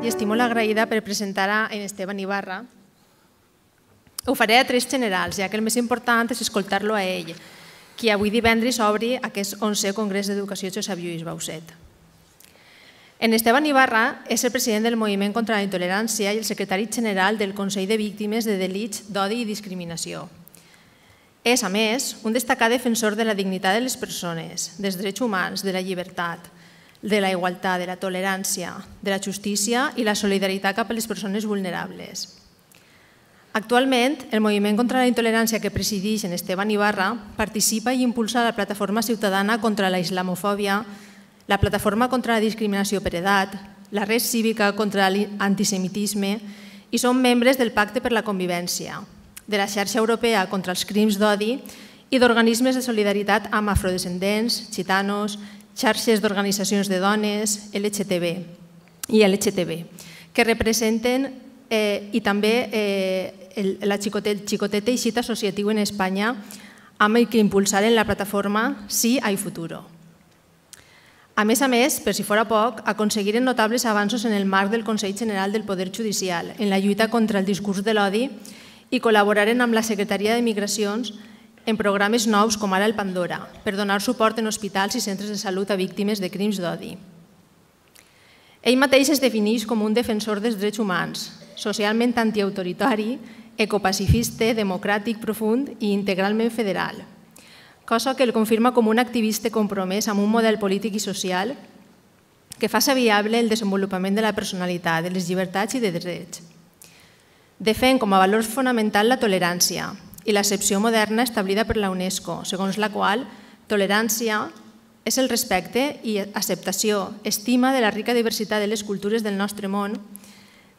i estic molt agraïda per presentar en Esteban Ibarra. Ho faré a trets generals, ja que el més important és escoltar-lo a ell, qui avui divendres obri aquest 11è Congrés d'Educació Josep Lluís Bauset. En Esteban Ibarra és el president del Moviment contra la Intolerància i el secretari general del Consell de Víctimes de Delits d'Odi i Discriminació. És, a més, un destacat defensor de la dignitat de les persones, dels drets humans, de la llibertat, de la igualtat, de la tolerància, de la justícia i la solidaritat cap a les persones vulnerables. Actualment, el moviment contra la intolerància que presideix en Esteban Ibarra participa i impulsa la plataforma ciutadana contra la islamofòbia, la plataforma contra la discriminació per edat, la red cívica contra l'antisemitisme i són membres del Pacte per la Convivència, de la xarxa europea contra els crims d'odi i d'organismes de solidaritat amb afrodescendents, gitanos, xarxes d'organitzacions de dones, LGTB, que representen i també el Xicotet Teixit associatiu en Espanya amb el que impulsaren la plataforma Sí hay Futuro. A més, per si fora poc, aconseguiren notables avanços en el marc del Consell General del Poder Judicial en la lluita contra el discurs de l'odi i col·laboraren amb la Secretaria de Migracions en programes nous com ara el Pandora, per donar suport en hospitals i centres de salut a víctimes de crims d'odi. Ell mateix es defineix com un defensor dels drets humans, socialment antiautoritari, ecopacifista, democràtic profund i integralment federal, cosa que el confirma com un activista compromès amb un model polític i social que faça viable el desenvolupament de la personalitat, de les llibertats i de drets. Defèn com a valor fonamental la tolerància i l'accepció moderna establida per la UNESCO, segons la qual tolerància és el respecte i acceptació, estima de la rica diversitat de les cultures del nostre món,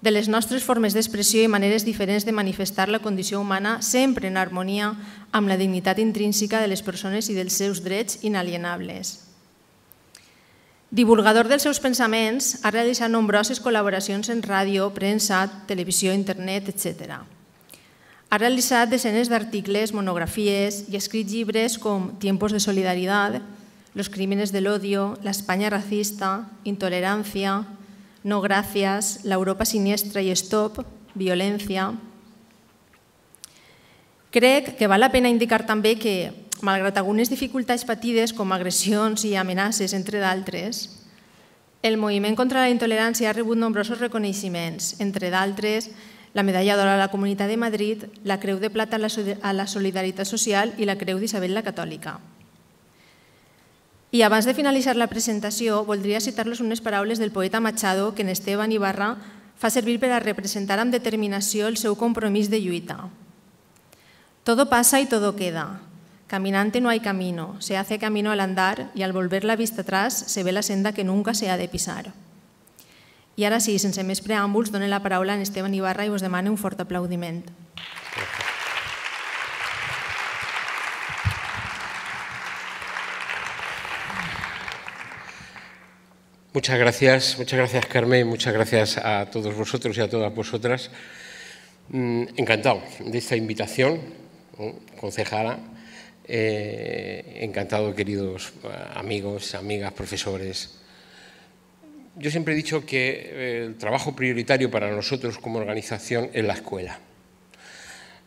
de les nostres formes d'expressió i maneres diferents de manifestar la condició humana sempre en harmonia amb la dignitat intrínseca de les persones i dels seus drets inalienables. Divulgador dels seus pensaments, ha realitzat nombroses col·laboracions en ràdio, premsa, televisió, internet, etc. Ha realitzat desenes d'articles, monografies i ha escrit llibres com Tiempos de Solidaridad, Los Crímenes del Odio, La España Racista, Intolerancia, No Gracias, La Europa Siniestra i Stop, Violencia. Crec que val la pena indicar també que, malgrat algunes dificultats patides com agressions i amenaces, entre d'altres, el moviment contra la intolerància ha rebut nombrosos reconeixements, entre d'altres, la Medalla d'Or a la Comunitat de Madrid, la Creu de Plata a la Solidaritat Social i la Creu d'Isabel la Catòlica. I abans de finalitzar la presentació, voldria citar-los unes paraules del poeta Machado que en Esteban Ibarra fa servir per a representar amb determinació el seu compromís de lluita. Todo pasa y todo queda. Caminante no hay camino, se hace camino al andar y al volver la vista atrás se ve la senda que nunca se ha de pisar. I ara sí, sense més preàmbuls, dono la paraula a Esteban Ibarra i us demano un fort aplaudiment. Muchas gracias Carmen, muchas gracias a todos vosotros y a todas vosotras. Encantado de esta invitación, concejala. Encantado, queridos amigos, amigas, profesores. Yo siempre he dicho que el trabajo prioritario para nosotros como organización es la escuela.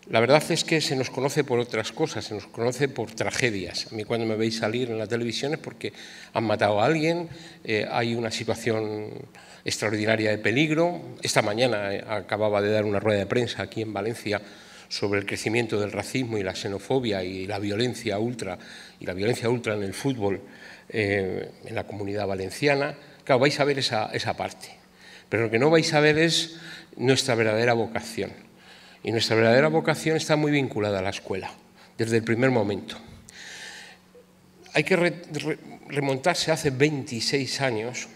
La verdad es que se nos conoce por otras cosas, se nos conoce por tragedias. A mí cuando me veis salir en la televisión es porque han matado a alguien, hay una situación extraordinaria de peligro. Esta mañana acababa de dar una rueda de prensa aquí en Valencia sobre el crecimiento del racismo y la xenofobia y la violencia ultra en el fútbol en la Comunidad Valenciana. Claro, vais a ver esa parte, pero lo que no vais a ver es nuestra verdadera vocación. Y nuestra verdadera vocación está muy vinculada a la escuela, desde el primer momento. Hay que remontarse hace 26 años.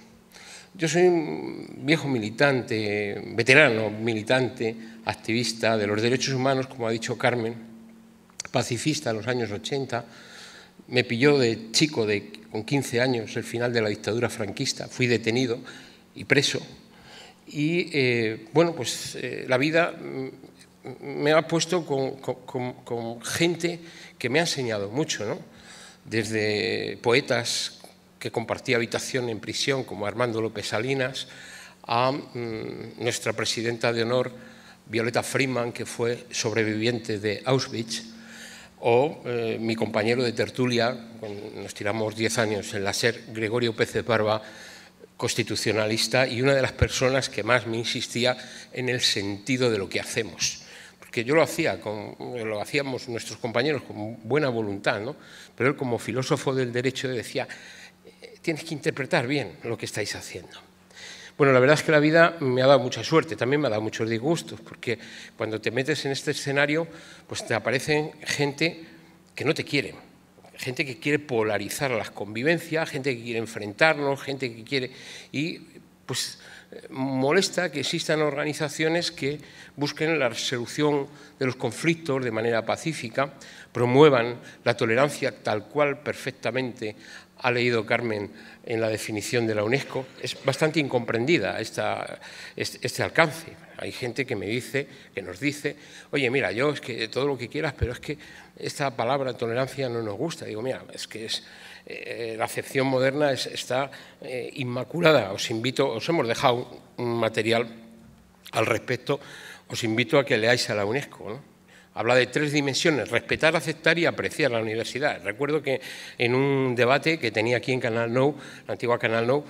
Yo soy un viejo militante, veterano militante, activista de los derechos humanos, como ha dicho Carmen, pacifista en los años 80. Me pilló de chico, con 15 años, el final de la dictadura franquista. Fui detenido y preso. Y, bueno, pues la vida me ha puesto con gente que me ha enseñado mucho, ¿no? Desde poetas que compartía habitación en prisión, como Armando López Salinas, a nuestra presidenta de honor, Violeta Freeman, que fue sobreviviente de Auschwitz, o mi compañero de tertulia, nos tiramos 10 años en la SER, Gregorio Pérez Barba, constitucionalista y una de las personas que más me insistía en el sentido de lo que hacemos. Porque yo lo hacíamos nuestros compañeros con buena voluntad, ¿no? Pero él, como filósofo del derecho, decía, tienes que interpretar bien lo que estáis haciendo. Bueno, la verdad es que la vida me ha dado mucha suerte, también me ha dado muchos disgustos, porque cuando te metes en este escenario, pues te aparecen gente que no te quiere, gente que quiere polarizar las convivencias, gente que quiere enfrentarnos, gente que quiere... Y pues molesta que existan organizaciones que busquen la resolución de los conflictos de manera pacífica, promuevan la tolerancia tal cual perfectamente ha leído Carmen en la definición de la UNESCO. Es bastante incomprendida este alcance. Hay gente que nos dice, oye, mira, yo es que todo lo que quieras, pero es que esta palabra tolerancia no nos gusta. Digo, mira, es que la acepción moderna está inmaculada. Os hemos dejado un material al respecto, os invito a que leáis a la UNESCO, ¿no? Habla de 3 dimensiones: respetar, aceptar y apreciar la universidad. Recuerdo que en un debate que tenía aquí en Canal Nou, la antigua Canal Nou,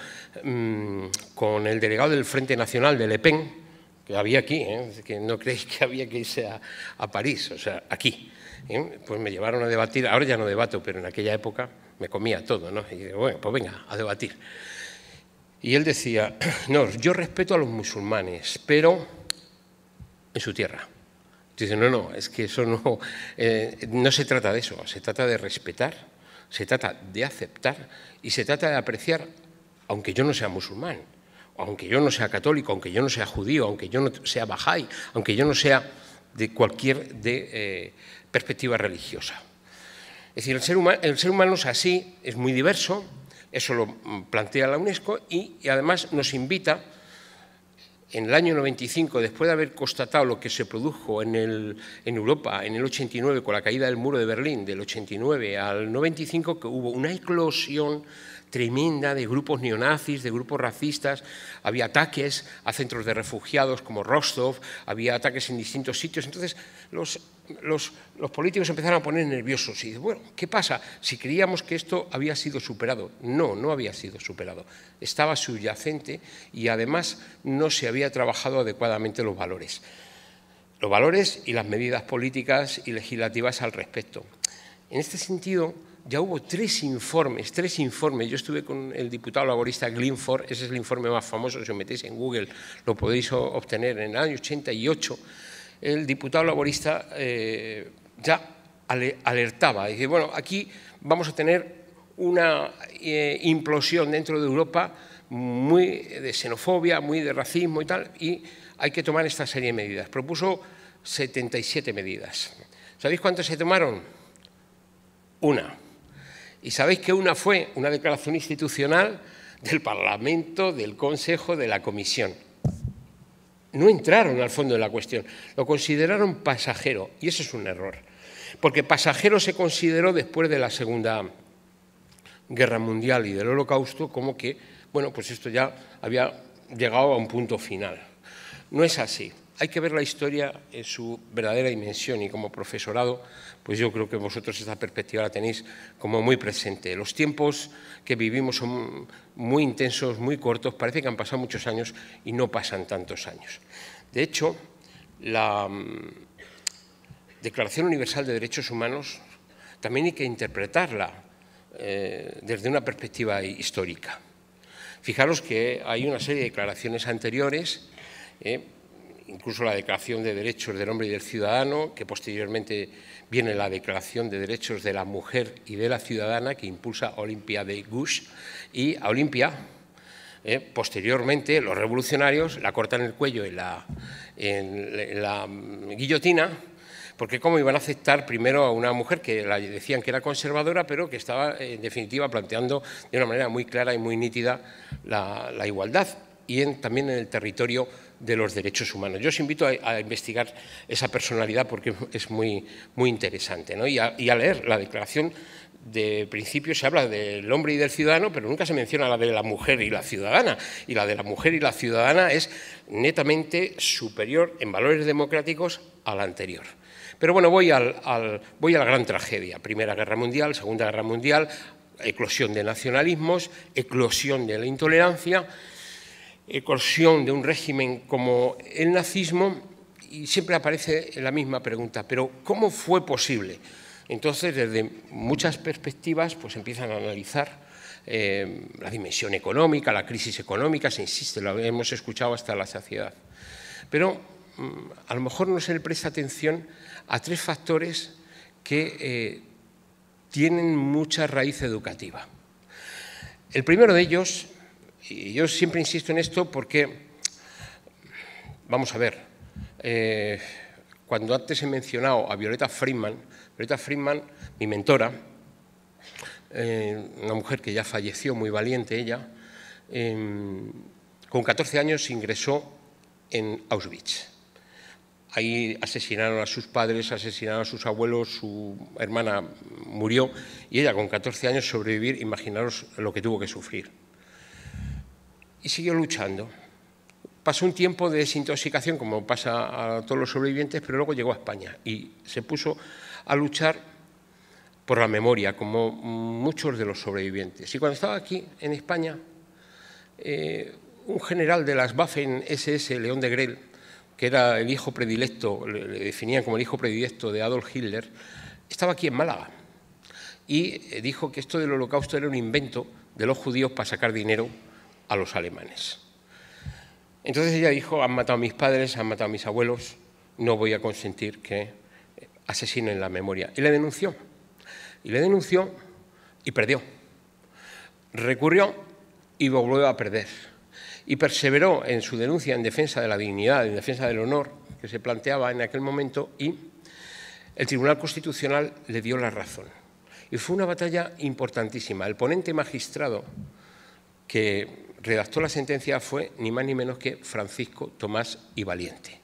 con el delegado del Frente Nacional de Le Pen, que había aquí, que no creéis que había que irse a París, o sea, aquí, pues me llevaron a debatir. Ahora ya no debato, pero en aquella época me comía todo, ¿no? Y digo, bueno, pues venga, a debatir. Y él decía, no, yo respeto a los musulmanes, pero en su tierra. Dice, no, es que eso no se trata de eso, se trata de respetar, se trata de aceptar y se trata de apreciar, aunque yo no sea musulmán, aunque yo no sea católico, aunque yo no sea judío, aunque yo no sea bahá'í, aunque yo no sea de cualquier perspectiva religiosa. Es decir, el ser humano es así, es muy diverso, eso lo plantea la UNESCO y además nos invita. En el año 95, después de haber constatado lo que se produjo en Europa en el 89 con la caída del muro de Berlín, del 89 al 95, que hubo una eclosión tremenda de grupos neonazis, de grupos racistas, había ataques a centros de refugiados como Rostov, había ataques en distintos sitios. Entonces los políticos empezaron a poner nerviosos y dicen, bueno, ¿qué pasa si creíamos que esto había sido superado? No había sido superado, estaba subyacente y además no se había trabajado adecuadamente los valores y las medidas políticas y legislativas al respecto. En este sentido, ya hubo 3 informes. Yo estuve con el diputado laborista Glinford, ese es el informe más famoso, si os metéis en Google lo podéis obtener, en el año 88. El diputado laborista ya alertaba, dice, bueno, aquí vamos a tener una implosión dentro de Europa muy de xenofobia, muy de racismo y tal, y hay que tomar esta serie de medidas. Propuso 77 medidas. ¿Sabéis cuántas se tomaron? Una. ¿Y sabéis que una fue una declaración institucional del Parlamento, del Consejo, de la Comisión? No entraron al fondo de la cuestión, lo consideraron pasajero, y eso es un error, porque pasajero se consideró después de la Segunda Guerra Mundial y del Holocausto como que, bueno, pues esto ya había llegado a un punto final. No es así. Hay que ver la historia en su verdadera dimensión y como profesorado, pues yo creo que vosotros esta perspectiva la tenéis como muy presente. Los tiempos que vivimos son muy intensos, muy cortos, parece que han pasado muchos años y no pasan tantos años. De hecho, la Declaración Universal de Derechos Humanos también hay que interpretarla desde una perspectiva histórica. Fijaros que hay una serie de declaraciones anteriores, incluso la Declaración de Derechos del Hombre y del Ciudadano, que posteriormente viene la Declaración de Derechos de la Mujer y de la Ciudadana, que impulsa Olympia de Gouges, y a Olympia, posteriormente, los revolucionarios la cortan el cuello en la guillotina, porque cómo iban a aceptar primero a una mujer que decían que era conservadora, pero que estaba, en definitiva, planteando de una manera muy clara y muy nítida la igualdad y también en el territorio de los derechos humanos. Yo os invito a investigar esa personalidad porque es muy interesante, ¿no? y a leer la Declaración de principio se habla del hombre y del ciudadano, pero nunca se menciona la de la mujer y la ciudadana. Y la de la mujer y la ciudadana es netamente superior en valores democráticos a la anterior. Pero bueno, voy a la gran tragedia. Primera Guerra Mundial, Segunda Guerra Mundial, eclosión de nacionalismos, eclosión de la intolerancia, eclosión de un régimen como el nazismo, y siempre aparece la misma pregunta, pero ¿cómo fue posible? Entonces, desde muchas perspectivas, pues empiezan a analizar la dimensión económica, la crisis económica, se insiste, lo hemos escuchado hasta la saciedad. Pero a lo mejor no se le presta atención a tres factores que tienen mucha raíz educativa. El primero de ellos, y yo siempre insisto en esto porque, vamos a ver, cuando antes he mencionado a Violeta Friedman, mi mentora, una mujer que ya falleció, muy valiente ella, con 14 años ingresó en Auschwitz. Ahí asesinaron a sus padres, asesinaron a sus abuelos, su hermana murió y ella con 14 años sobrevivir, imaginaros lo que tuvo que sufrir. Y siguió luchando. Pasó un tiempo de desintoxicación, como pasa a todos los sobrevivientes, pero luego llegó a España y se puso a luchar por la memoria, como muchos de los sobrevivientes. Y cuando estaba aquí, en España, un general de las Waffen-SS, León Degrelle, que era el hijo predilecto, le definían como el hijo predilecto de Adolf Hitler, estaba aquí en Málaga y dijo que esto del Holocausto era un invento de los judíos para sacar dinero a los alemanes. Entonces ella dijo, han matado a mis padres, han matado a mis abuelos, no voy a consentir que asesinen la memoria. Y le denunció y perdió. Recurrió y volvió a perder. Y perseveró en su denuncia en defensa de la dignidad, en defensa del honor que se planteaba en aquel momento, y el Tribunal Constitucional le dio la razón. Y fue una batalla importantísima. El ponente magistrado que redactó la sentencia fue ni más ni menos que Francisco Tomás y Valiente.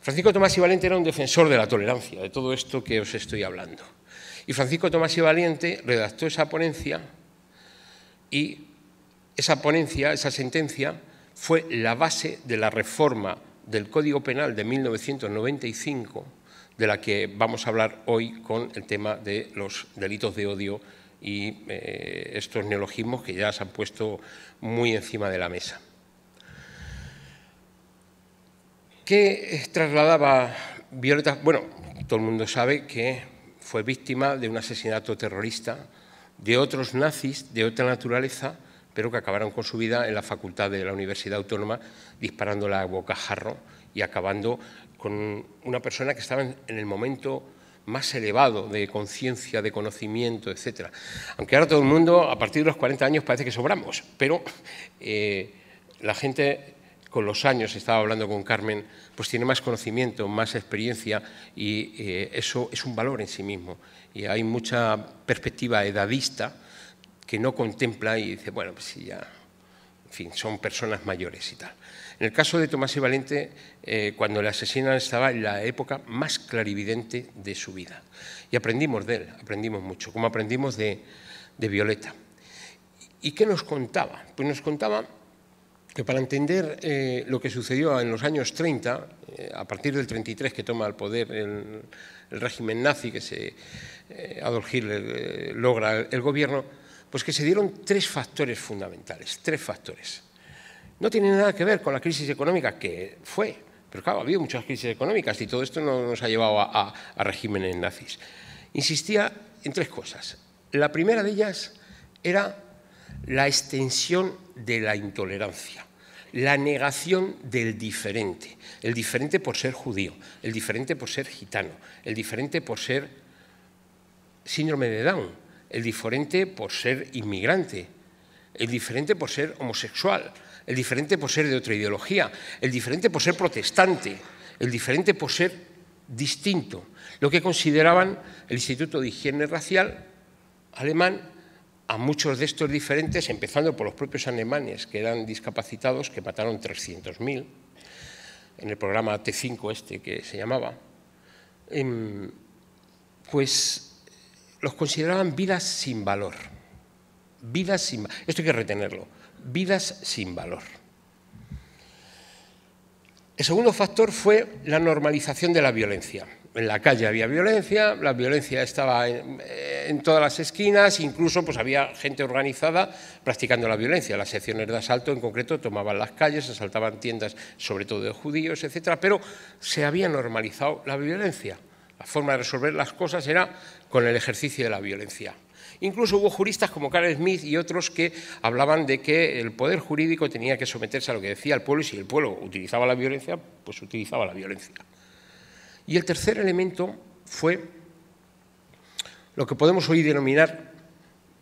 Francisco Tomás y Valiente era un defensor de la tolerancia, de todo esto que os estoy hablando. Y Francisco Tomás y Valiente redactó esa ponencia y esa sentencia fue la base de la reforma del Código Penal de 1995, de la que vamos a hablar hoy con el tema de los delitos de odio y estos neologismos que ya se han puesto muy encima de la mesa. ¿Qué trasladaba Violeta? Bueno, todo el mundo sabe que fue víctima de un asesinato terrorista de otros nazis de otra naturaleza, pero que acabaron con su vida en la facultad de la Universidad Autónoma, disparándole a bocajarro y acabando con una persona que estaba en el momento más elevado de conciencia, de conocimiento, etc. Aunque ahora todo el mundo, a partir de los 40 años, parece que sobramos, pero la gente, con los años, estaba hablando con Carmen, pues tiene más conocimiento, más experiencia y eso es un valor en sí mismo. Y hay mucha perspectiva edadista que no contempla y dice, bueno, pues sí, ya, en fin, son personas mayores y tal. En el caso de Tomás y Valiente, cuando le asesinan estaba en la época más clarividente de su vida. Y aprendimos de él, aprendimos mucho, como aprendimos de Violeta. ¿Y qué nos contaba? Pues nos contaba que para entender lo que sucedió en los años 30, a partir del 33 que toma el poder el régimen nazi, que Adolf Hitler logra el gobierno, pues que se dieron tres factores fundamentales, tres factores. No tiene nada que ver con la crisis económica, que fue, pero claro, ha habido muchas crisis económicas y todo esto nos ha llevado a regímenes nazis. Insistía en tres cosas. La primera de ellas era la extensión de la intolerancia, la negación del diferente, el diferente por ser judío, el diferente por ser gitano, el diferente por ser síndrome de Down, el diferente por ser inmigrante, el diferente por ser homosexual, el diferente por ser de otra ideología, el diferente por ser protestante, el diferente por ser distinto, lo que consideraban el Instituto de Higiene Racial alemán a muchos de estos diferentes, empezando por los propios alemanes que eran discapacitados, que mataron 300.000, en el programa T5 que se llamaba, pues los consideraban vidas sin valor. Vidas sin valor. Esto hay que retenerlo. Vidas sin valor. El segundo factor fue la normalización de la violencia. En la calle había violencia, la violencia estaba en todas las esquinas, incluso pues, había gente organizada practicando la violencia. Las secciones de asalto, en concreto, tomaban las calles, asaltaban tiendas, sobre todo de judíos, etcétera, pero se había normalizado la violencia. La forma de resolver las cosas era con el ejercicio de la violencia. Incluso hubo juristas como Carl Smith y otros que hablaban de que el poder jurídico tenía que someterse a lo que decía el pueblo, y si el pueblo utilizaba la violencia, pues utilizaba la violencia. Y el tercer elemento fue lo que podemos hoy denominar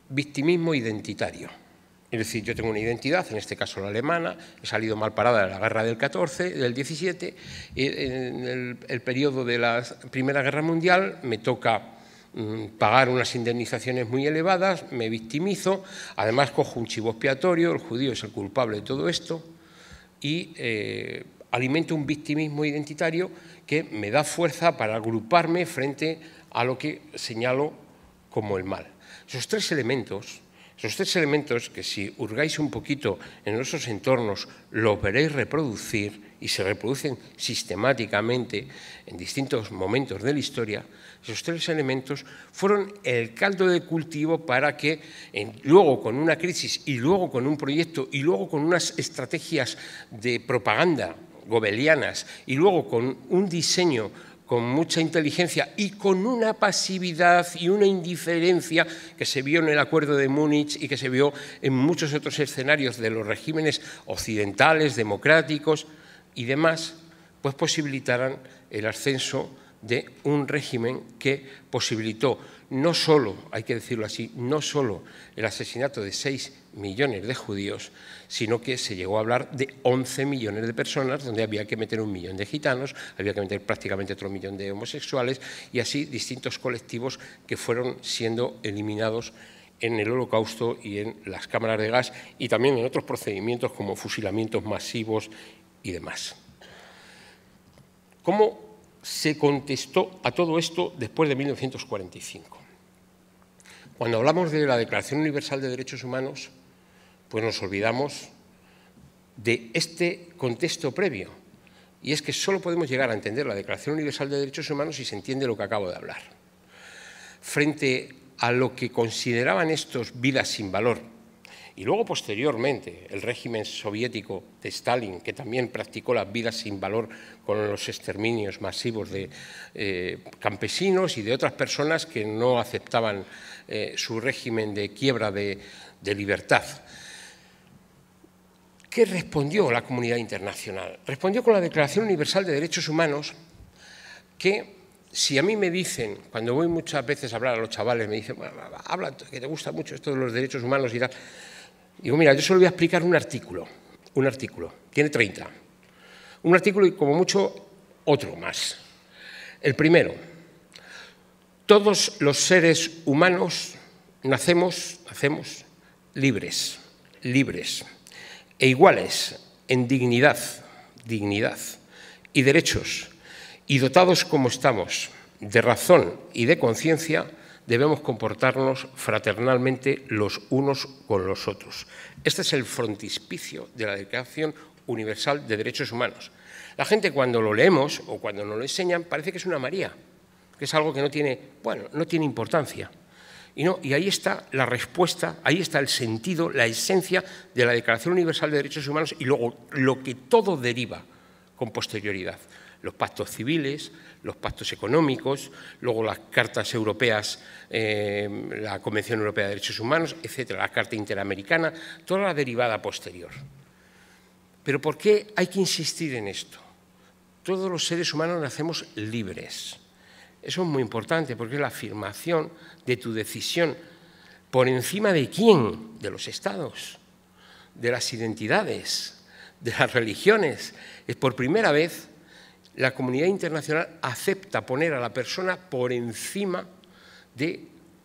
victimismo identitario. Es decir, yo tengo una identidad, en este caso la alemana, he salido mal parada de la guerra del 17, en el periodo de la Primera Guerra Mundial me toca pagar unas indemnizaciones muy elevadas, me victimizo, además cojo un chivo expiatorio, el judío es el culpable de todo esto, y alimento un victimismo identitario que me da fuerza para agruparme frente a lo que señalo como el mal. Esos tres elementos que si hurgáis un poquito en esos entornos los veréis reproducir y se reproducen sistemáticamente en distintos momentos de la historia, esos tres elementos fueron el caldo de cultivo para que luego con una crisis y luego con un proyecto y luego con unas estrategias de propaganda goebbelianas y luego con un diseño con mucha inteligencia y con una pasividad y una indiferencia que se vio en el Acuerdo de Múnich y que se vio en muchos otros escenarios de los regímenes occidentales, democráticos y demás, pues posibilitaran el ascenso de un régimen que posibilitó no solo, hay que decirlo así, no solo el asesinato de 6 millones de judíos, sino que se llegó a hablar de 11 millones de personas, donde había que meter 1 millón de gitanos, había que meter prácticamente otro millón de homosexuales y así distintos colectivos que fueron siendo eliminados en el Holocausto y en las cámaras de gas y también en otros procedimientos como fusilamientos masivos y demás. ¿Cómo se contestó a todo esto después de 1945? Cuando hablamos de la Declaración Universal de Derechos Humanos, pues nos olvidamos de este contexto previo, y es que solo podemos llegar a entender la Declaración Universal de Derechos Humanos si se entiende lo que acabo de hablar. Frente a lo que consideraban estos vidas sin valor, y luego posteriormente el régimen soviético de Stalin, que también practicó las vidas sin valor con los exterminios masivos de campesinos y de otras personas que no aceptaban su régimen de quiebra de libertad. ¿Qué respondió la comunidad internacional? Respondió con la Declaración Universal de Derechos Humanos que, si a mí me dicen, cuando voy muchas veces a hablar a los chavales, me dicen, habla, que te gusta mucho esto de los derechos humanos y tal. Digo, mira, yo solo voy a explicar un artículo, tiene 30. Un artículo y como mucho otro más. El primero, todos los seres humanos nacemos libres e iguales en dignidad y derechos, y dotados como estamos de razón y de conciencia, debemos comportarnos fraternalmente los unos con los otros. Este es el frontispicio de la Declaración Universal de Derechos Humanos. La gente cuando lo leemos o cuando nos lo enseñan parece que es una María, que es algo que no tiene importancia. Y ahí está la respuesta, ahí está el sentido, la esencia de la Declaración Universal de Derechos Humanos y luego lo que todo deriva con posterioridad. Los pactos civiles, los pactos económicos, luego las cartas europeas, la Convención Europea de Derechos Humanos, etcétera, la Carta Interamericana, toda la derivada posterior. Pero ¿por qué hay que insistir en esto? Todos los seres humanos nacemos libres. Eso es muy importante porque es la afirmación de tu decisión. ¿Por encima de quién? De los estados, de las identidades, de las religiones. Es por primera vez la comunidad internacional acepta poner a la persona por encima de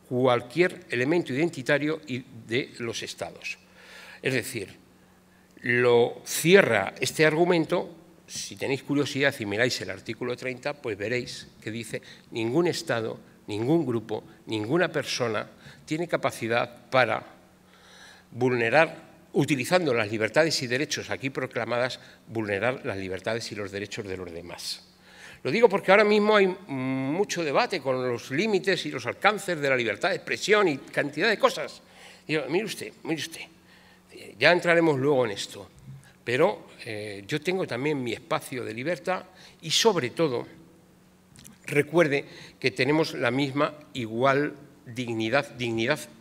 cualquier elemento identitario y de los estados. Es decir, lo cierra este argumento. Si tenéis curiosidad y miráis el artículo 30, pues veréis que dice ningún Estado ningún grupo, ninguna persona tiene capacidad para vulnerar, utilizando las libertades y derechos aquí proclamadas, vulnerar las libertades y los derechos de los demás. Lo digo porque ahora mismo hay mucho debate con los límites y los alcances de la libertad de expresión y cantidad de cosas. Digo, mire usted, ya entraremos luego en esto, pero yo tengo también mi espacio de libertad y, sobre todo, recuerde que tenemos la misma igual dignidad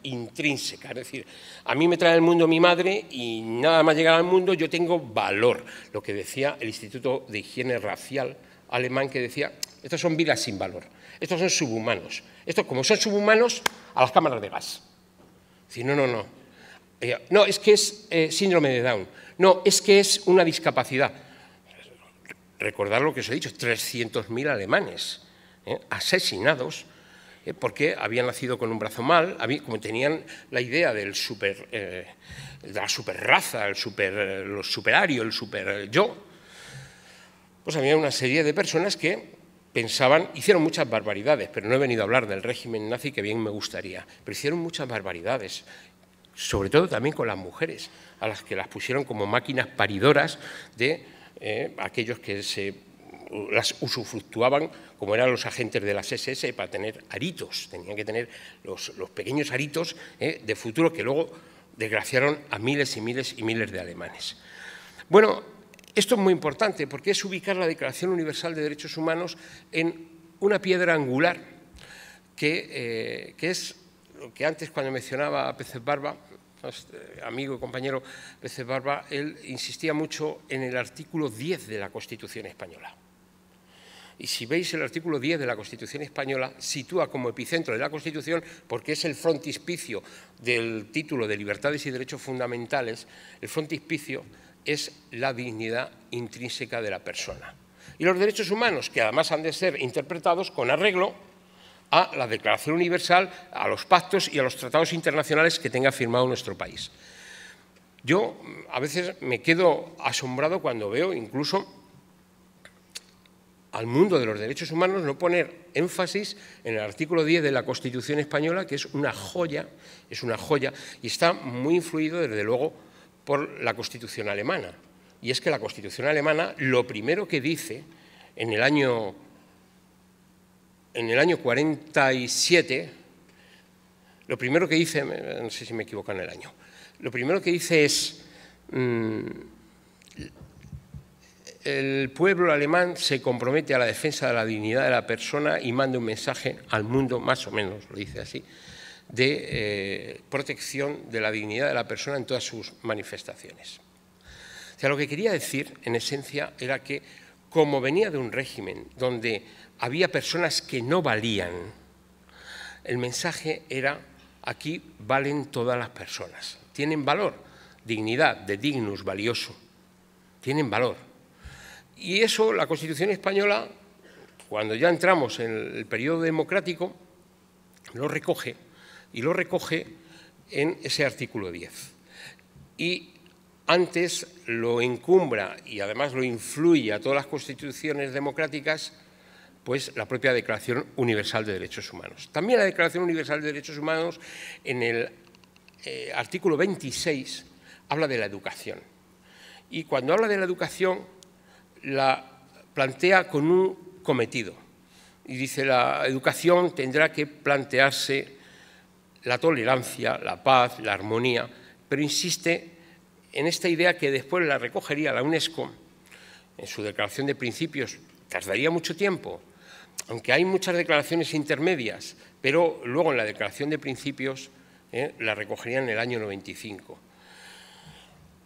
intrínseca. Es decir, a mí me trae al mundo mi madre y nada más llegar al mundo yo tengo valor. Lo que decía el Instituto de Higiene Racial alemán, que decía, estos son vidas sin valor, estos son subhumanos. Estos, como son subhumanos, a las cámaras de gas. Es decir, no. No, es que es síndrome de Down. No, es que es una discapacidad. Recordad lo que os he dicho, 300.000 alemanes asesinados porque habían nacido con un brazo mal, como tenían la idea de la superraza, los superario, el super yo. Pues había una serie de personas que pensaban, hicieron muchas barbaridades, pero no he venido a hablar del régimen nazi, que bien me gustaría, pero hicieron muchas barbaridades, sobre todo también con las mujeres, a las que las pusieron como máquinas paridoras de aquellos que las usufructuaban, como eran los agentes de las SS, para tener aritos, tenían que tener los pequeños aritos de futuro que luego desgraciaron a miles y miles y miles de alemanes. Bueno, esto es muy importante porque es ubicar la Declaración Universal de Derechos Humanos en una piedra angular que es lo que antes, cuando mencionaba a Pérez Barba, amigo y compañero Pérez Barba, él insistía mucho en el artículo 10 de la Constitución española. Y si veis el artículo 10 de la Constitución española, sitúa como epicentro de la Constitución, porque es el frontispicio del título de Libertades y Derechos Fundamentales, el frontispicio es la dignidad intrínseca de la persona. Y los derechos humanos, que además han de ser interpretados con arreglo a la Declaración Universal, a los pactos y a los tratados internacionales que tenga firmado nuestro país. Yo a veces me quedo asombrado cuando veo incluso al mundo de los derechos humanos no poner énfasis en el artículo 10 de la Constitución española, que es una joya y está muy influido, desde luego, por la Constitución alemana. Y es que la Constitución alemana lo primero que dice en el año 47, lo primero que dice, no sé si me equivoco en el año, lo primero que dice es el pueblo alemán se compromete a la defensa de la dignidad de la persona y manda un mensaje al mundo, más o menos lo dice así, de protección de la dignidad de la persona en todas sus manifestaciones. O sea, lo que quería decir, en esencia, era que, como venía de un régimen donde había personas que no valían, el mensaje era, aquí valen todas las personas, tienen valor, dignidad, de dignus, valioso, tienen valor. Y eso la Constitución española, cuando ya entramos en el periodo democrático, lo recoge, y lo recoge en ese artículo 10. Y antes lo encumbra y además lo influye a todas las constituciones democráticas, pues la propia Declaración Universal de Derechos Humanos. También la Declaración Universal de Derechos Humanos, en el artículo 26, habla de la educación. Y cuando habla de la educación, la plantea con un cometido. Y dice, la educación tendrá que plantearse la tolerancia, la paz, la armonía, pero insiste en esta idea que después la recogería la UNESCO en su declaración de principios. Tardaría mucho tiempo, aunque hay muchas declaraciones intermedias, pero luego en la declaración de principios la recogería en el año 95.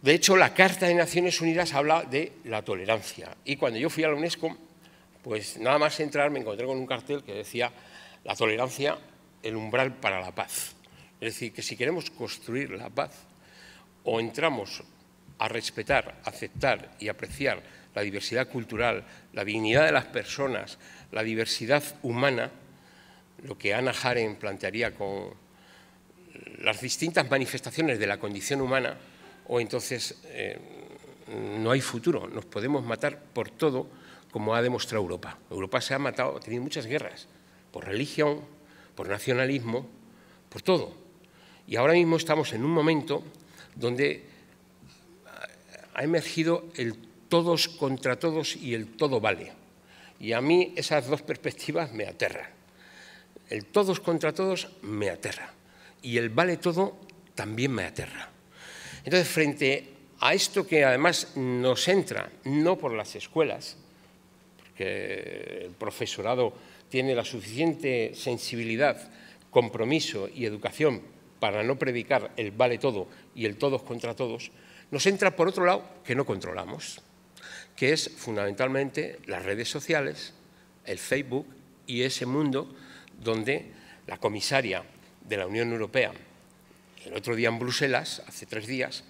De hecho, la Carta de Naciones Unidas habla de la tolerancia. Y cuando yo fui a la UNESCO, pues nada más entrar me encontré con un cartel que decía la tolerancia, el umbral para la paz. Es decir, que si queremos construir la paz, o entramos a respetar, aceptar y apreciar la diversidad cultural, la dignidad de las personas, la diversidad humana, lo que Hannah Arendt plantearía con las distintas manifestaciones de la condición humana, o entonces no hay futuro, nos podemos matar por todo, como ha demostrado Europa. Europa se ha matado, ha tenido muchas guerras, por religión, por nacionalismo, por todo. Y ahora mismo estamos en un momento donde ha emergido el todos contra todos y el todo vale. Y a mí esas dos perspectivas me aterran. El todos contra todos me aterra y el vale todo también me aterra. Entonces, frente a esto que además nos entra, no por las escuelas, porque el profesorado tiene la suficiente sensibilidad, compromiso y educación para no predicar el vale todo y el todos contra todos, nos entra por otro lado que no controlamos, que es fundamentalmente las redes sociales, el Facebook y ese mundo donde la comisaria de la Unión Europea, el otro día en Bruselas, hace 3 días,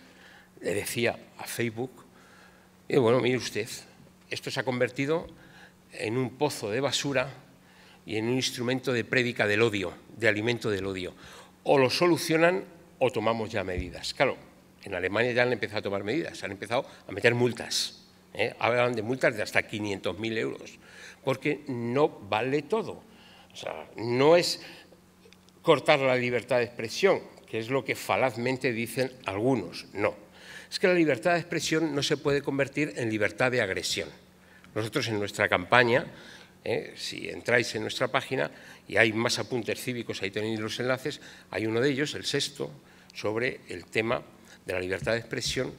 le decía a Facebook, y bueno, mire usted, esto se ha convertido en un pozo de basura y en un instrumento de prédica del odio, de alimento del odio. O lo solucionan o tomamos ya medidas. Claro, en Alemania ya han empezado a tomar medidas, han empezado a meter multas. Hablan de multas de hasta 500.000 euros, porque no vale todo. O sea, no es cortar la libertad de expresión, que es lo que falazmente dicen algunos, no. Es que la libertad de expresión no se puede convertir en libertad de agresión. Nosotros en nuestra campaña, si entráis en nuestra página, y hay más apuntes cívicos, ahí tenéis los enlaces, hay uno de ellos, el 6º, sobre el tema de la libertad de expresión,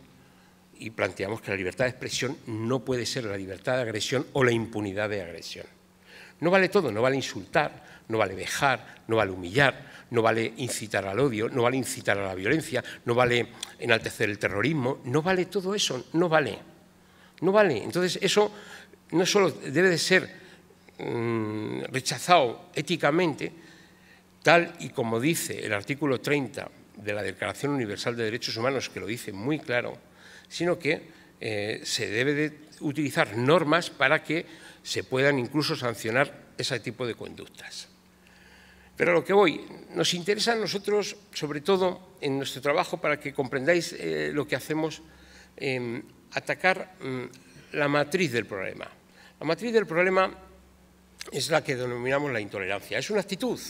y planteamos que la libertad de expresión no puede ser la libertad de agresión o la impunidad de agresión. No vale todo, no vale insultar, no vale vejar, no vale humillar, no vale incitar al odio, no vale incitar a la violencia, no vale enaltecer el terrorismo, no vale todo eso, no vale. No vale. Entonces, eso no solo debe de ser rechazado éticamente, tal y como dice el artículo 30 de la Declaración Universal de Derechos Humanos, que lo dice muy claro, sino que se debe de utilizar normas para que se puedan incluso sancionar ese tipo de conductas. Pero a lo que voy, nos interesa a nosotros, sobre todo en nuestro trabajo, para que comprendáis lo que hacemos, atacar la matriz del problema. La matriz del problema es la que denominamos la intolerancia. Es una actitud.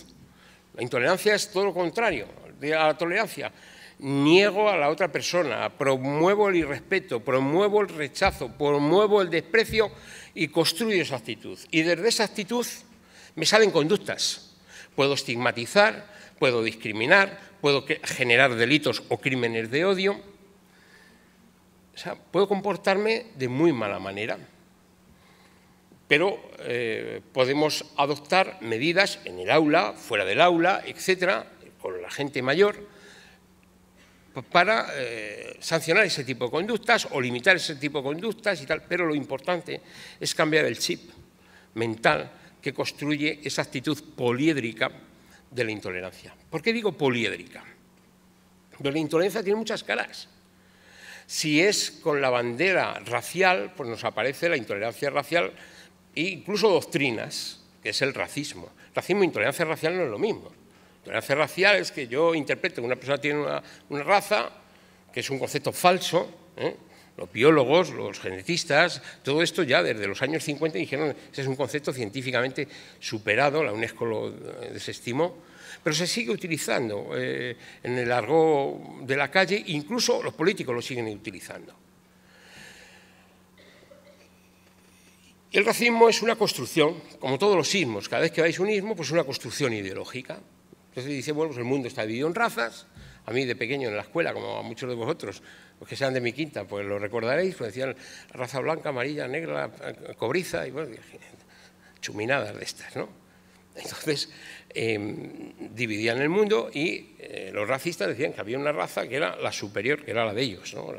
La intolerancia es todo lo contrario de la tolerancia. Niego a la otra persona, promuevo el irrespeto, promuevo el rechazo, promuevo el desprecio y construyo esa actitud. Y desde esa actitud me salen conductas. Puedo estigmatizar, puedo discriminar, puedo generar delitos o crímenes de odio. O sea, puedo comportarme de muy mala manera. Pero podemos adoptar medidas en el aula, fuera del aula, etcétera, con la gente mayor, para sancionar ese tipo de conductas o limitar ese tipo de conductas y tal, pero lo importante es cambiar el chip mental que construye esa actitud poliédrica de la intolerancia. ¿Por qué digo poliédrica? Porque la intolerancia tiene muchas caras. Si es con la bandera racial, pues nos aparece la intolerancia racial e incluso doctrinas, que es el racismo. Racismo e intolerancia racial no es lo mismo. Intolerancia racial es que yo interpreto que una persona tiene una raza, que es un concepto falso. Los biólogos, los genetistas, todo esto ya desde los años 50 dijeron que ese es un concepto científicamente superado, la UNESCO lo desestimó, pero se sigue utilizando en el argot de la calle, incluso los políticos lo siguen utilizando. El racismo es una construcción, como todos los ismos, cada vez que veis un ismo, pues es una construcción ideológica. Entonces dice, bueno, pues el mundo está dividido en razas. A mí de pequeño en la escuela, como a muchos de vosotros, los que sean de mi quinta, pues lo recordaréis, pues decían raza blanca, amarilla, negra, cobriza, y bueno, chuminadas de estas, ¿no? Entonces, dividían el mundo y los racistas decían que había una raza que era la superior, que era la de ellos, ¿no?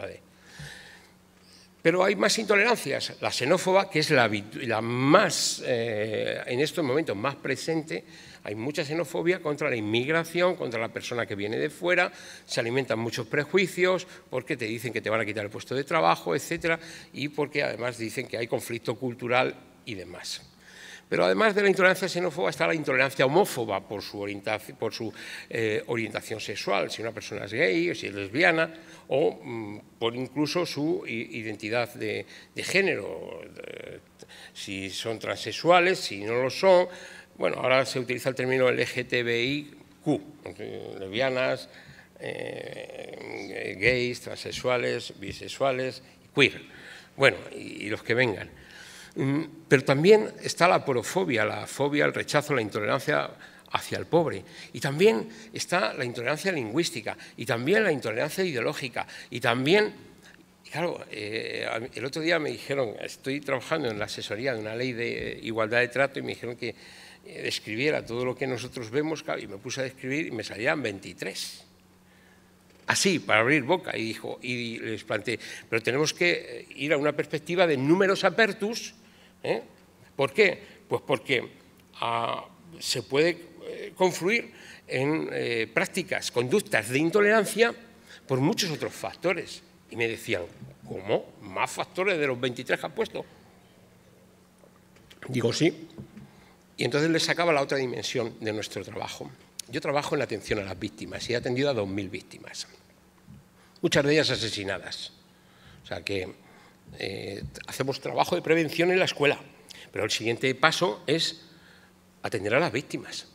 Pero hay más intolerancias. La xenófoba, que es la más, en estos momentos, más presente. Hay mucha xenofobia contra la inmigración, contra la persona que viene de fuera, se alimentan muchos prejuicios porque te dicen que te van a quitar el puesto de trabajo, etcétera, y porque además dicen que hay conflicto cultural y demás. Pero además de la intolerancia xenófoba está la intolerancia homófoba por su orientación sexual, si una persona es gay o si es lesbiana, o por incluso su identidad de género, si son transexuales, si no lo son, bueno, ahora se utiliza el término LGTBIQ, lesbianas, gays, transexuales, bisexuales, queer, bueno, y los que vengan. Pero también está la porofobia, la fobia, el rechazo, la intolerancia hacia el pobre. Y también está la intolerancia lingüística, y también la intolerancia ideológica, y también, claro, el otro día me dijeron, estoy trabajando en la asesoría de una ley de igualdad de trato, y me dijeron que describiera todo lo que nosotros vemos, claro, y me puse a describir y me salían 23. Así, para abrir boca, y les planteé, pero tenemos que ir a una perspectiva de números apertus. ¿Por qué? Pues porque se puede confluir en prácticas, conductas de intolerancia por muchos otros factores. Y me decían, ¿cómo? ¿Más factores de los 23 que has puesto? Digo, sí. Y entonces les sacaba la otra dimensión de nuestro trabajo. Yo trabajo en la atención a las víctimas y he atendido a 2.000 víctimas, muchas de ellas asesinadas. O sea que hacemos trabajo de prevención en la escuela, pero el siguiente paso es atender a las víctimas.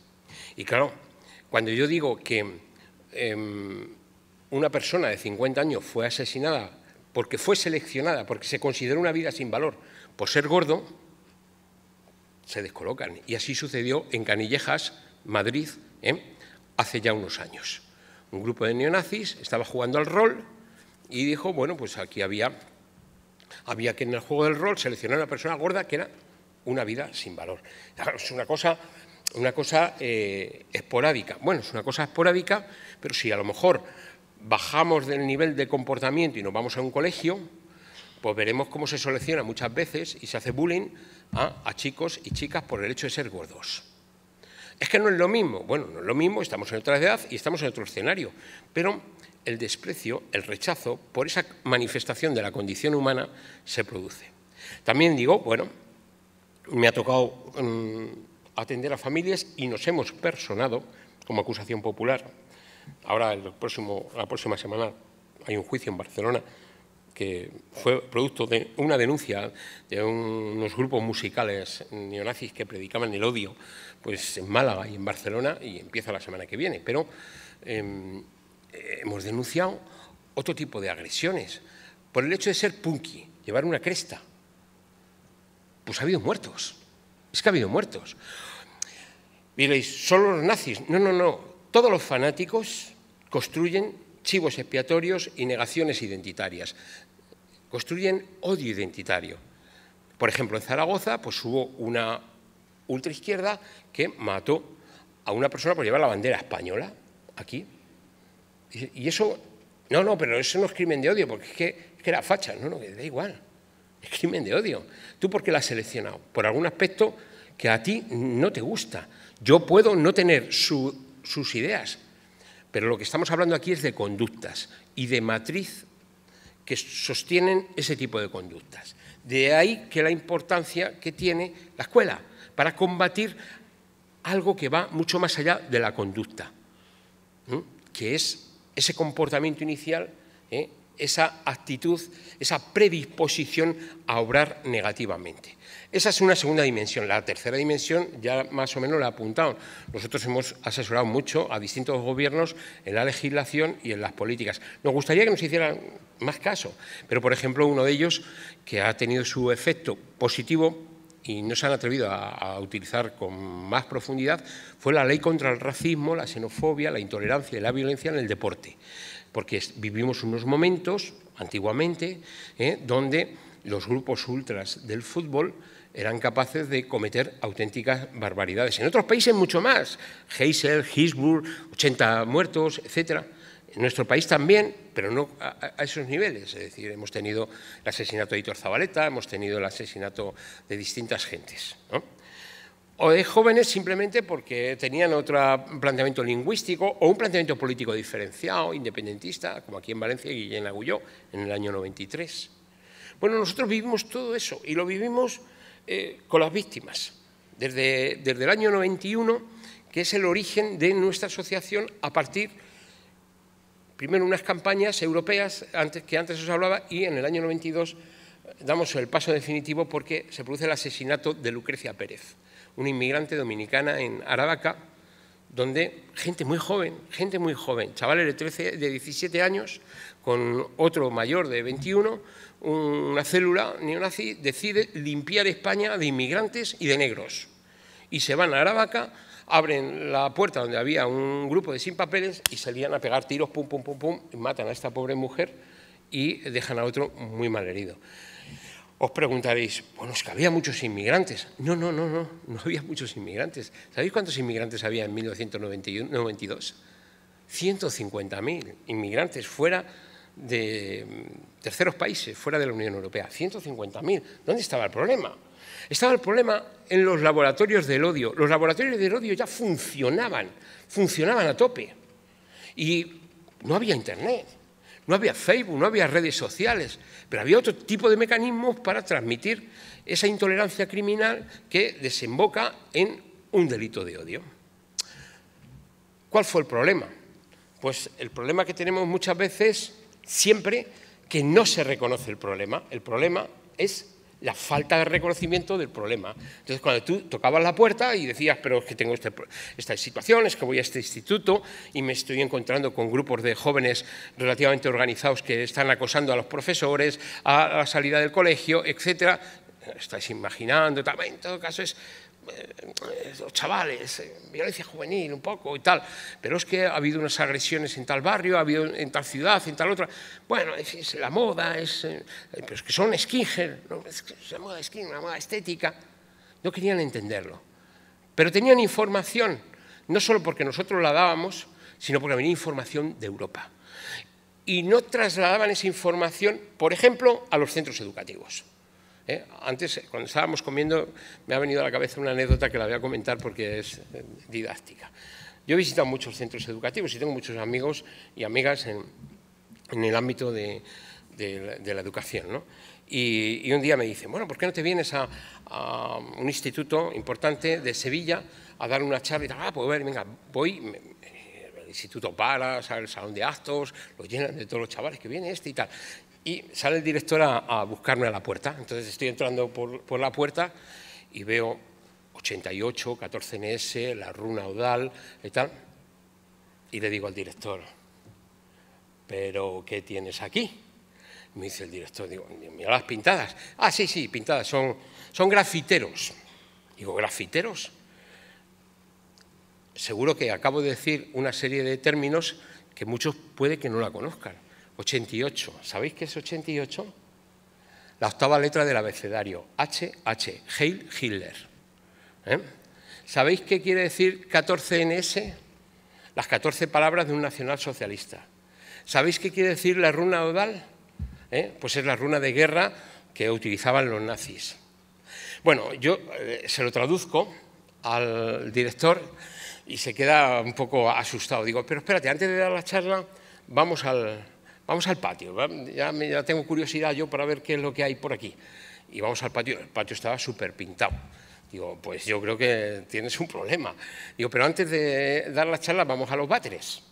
Y claro, cuando yo digo que una persona de 50 años fue asesinada porque fue seleccionada, porque se consideró una vida sin valor por ser gordo, se descolocan. Y así sucedió en Canillejas, Madrid, hace ya unos años. Un grupo de neonazis estaba jugando al rol y dijo, bueno, pues aquí había que en el juego del rol seleccionar a una persona gorda que era una vida sin valor. Claro, es una cosa esporádica. Bueno, es una cosa esporádica, pero si a lo mejor bajamos del nivel de comportamiento y nos vamos a un colegio, pues veremos cómo se selecciona muchas veces y se hace bullying a chicos y chicas por el hecho de ser gordos. Es que no es lo mismo. Bueno, no es lo mismo, estamos en otra edad y estamos en otro escenario, pero el desprecio, el rechazo por esa manifestación de la condición humana se produce. También digo, bueno, me ha tocado atender a familias y nos hemos personado como acusación popular. Ahora, la próxima semana, hay un juicio en Barcelona que fue producto de una denuncia de unos grupos musicales neonazis que predicaban el odio, pues en Málaga y en Barcelona, y empieza la semana que viene. Pero hemos denunciado otro tipo de agresiones por el hecho de ser punky, llevar una cresta. Pues ha habido muertos. Es que ha habido muertos. Diréis, ¿solo los nazis? No, no, no. Todos los fanáticos construyen chivos expiatorios y negaciones identitarias. Construyen odio identitario. Por ejemplo, en Zaragoza pues hubo una ultraizquierda que mató a una persona por llevar la bandera española aquí. Y eso, no, pero eso no es crimen de odio, porque es que era facha. No, que da igual. Es crimen de odio. ¿Tú por qué la has seleccionado? Por algún aspecto que a ti no te gusta. Yo puedo no tener sus ideas, pero lo que estamos hablando aquí es de conductas y de matriz que sostienen ese tipo de conductas. De ahí que la importancia que tiene la escuela para combatir algo que va mucho más allá de la conducta, que es ese comportamiento inicial, esa actitud, esa predisposición a obrar negativamente. Esa es una segunda dimensión. La tercera dimensión ya más o menos la he apuntado. Nosotros hemos asesorado mucho a distintos gobiernos en la legislación y en las políticas. Nos gustaría que nos hicieran más caso, pero por ejemplo uno de ellos que ha tenido su efecto positivo y no se han atrevido a utilizar con más profundidad fue la ley contra el racismo, la xenofobia, la intolerancia y la violencia en el deporte. Porque vivimos unos momentos, antiguamente, donde los grupos ultras del fútbol eran capaces de cometer auténticas barbaridades. En otros países mucho más, Heysel, Hillsborough, 80 muertos, etc. En nuestro país también, pero no a esos niveles. Es decir, hemos tenido el asesinato de Hitor Zabaleta, hemos tenido el asesinato de distintas gentes, ¿no? O de jóvenes simplemente porque tenían otro planteamiento lingüístico o un planteamiento político diferenciado, independentista, como aquí en Valencia Guillén Agulló en el año 93. Bueno, nosotros vivimos todo eso y lo vivimos con las víctimas. Desde el año 91, que es el origen de nuestra asociación a partir, primero, unas campañas europeas que antes os hablaba y en el año 92 damos el paso definitivo porque se produce el asesinato de Lucrecia Pérez, una inmigrante dominicana en Aravaca, donde gente muy joven, chavales de 17 años, con otro mayor de 21, una célula neonazi decide limpiar España de inmigrantes y de negros. Y se van a Aravaca, abren la puerta donde había un grupo de sin papeles y se lían a pegar tiros, pum, pum, pum, pum, y matan a esta pobre mujer y dejan a otro muy mal herido. Os preguntaréis, bueno, es que había muchos inmigrantes. No había muchos inmigrantes. ¿Sabéis cuántos inmigrantes había en 1992? 150.000 inmigrantes fuera de terceros países, fuera de la Unión Europea. 150.000. ¿Dónde estaba el problema? Estaba el problema en los laboratorios del odio. Los laboratorios del odio ya funcionaban a tope. Y no había Internet. No había Facebook, no había redes sociales, pero había otro tipo de mecanismos para transmitir esa intolerancia criminal que desemboca en un delito de odio. ¿Cuál fue el problema? Pues el problema que tenemos muchas veces, siempre, que no se reconoce el problema. El problema es la falta de reconocimiento del problema. Entonces, cuando tú tocabas la puerta y decías, pero es que tengo esta situación, es que voy a este instituto y me estoy encontrando con grupos de jóvenes relativamente organizados que están acosando a los profesores, a la salida del colegio, etcétera, estáis imaginando, en todo caso es los chavales, violencia juvenil un poco y tal, pero es que ha habido unas agresiones en tal barrio, ha habido en tal ciudad, en tal otra. Bueno, es la moda, pero es que son skinhead, ¿no? Es la moda skin, una moda estética. No querían entenderlo, pero tenían información, no solo porque nosotros la dábamos, sino porque venía información de Europa. Y no trasladaban esa información, por ejemplo, a los centros educativos. Antes, cuando estábamos comiendo, me ha venido a la cabeza una anécdota que la voy a comentar porque es didáctica. Yo he visitado muchos centros educativos y tengo muchos amigos y amigas en el ámbito de la educación, ¿no? Y un día me dicen, bueno, ¿por qué no te vienes a un instituto importante de Sevilla a dar una charla? Y tal, pues venga, voy. El instituto sale el salón de actos, lo llenan de todos los chavales que viene y tal. Y sale el director a buscarme a la puerta. Entonces estoy entrando por la puerta y veo 88, 14NS, la runa Audal y tal. Y le digo al director, ¿pero qué tienes aquí? Y me dice el director, digo, mira las pintadas. Ah, sí, pintadas, son grafiteros. Digo, ¿grafiteros? Seguro que acabo de decir una serie de términos que muchos puede que no la conozcan. 88. ¿Sabéis qué es 88? La octava letra del abecedario. HH. Heil Hitler. ¿Sabéis qué quiere decir 14NS? Las 14 palabras de un nacionalsocialista. ¿Sabéis qué quiere decir la runa Audal? Pues es la runa de guerra que utilizaban los nazis. Bueno, yo se lo traduzco al director y se queda un poco asustado. Digo, pero espérate, antes de dar la charla, vamos al patio. Ya tengo curiosidad yo para ver qué es lo que hay por aquí. Y vamos al patio. El patio estaba súper pintado. Digo, pues yo creo que tienes un problema. Digo, pero antes de dar la charla, vamos a los váteres.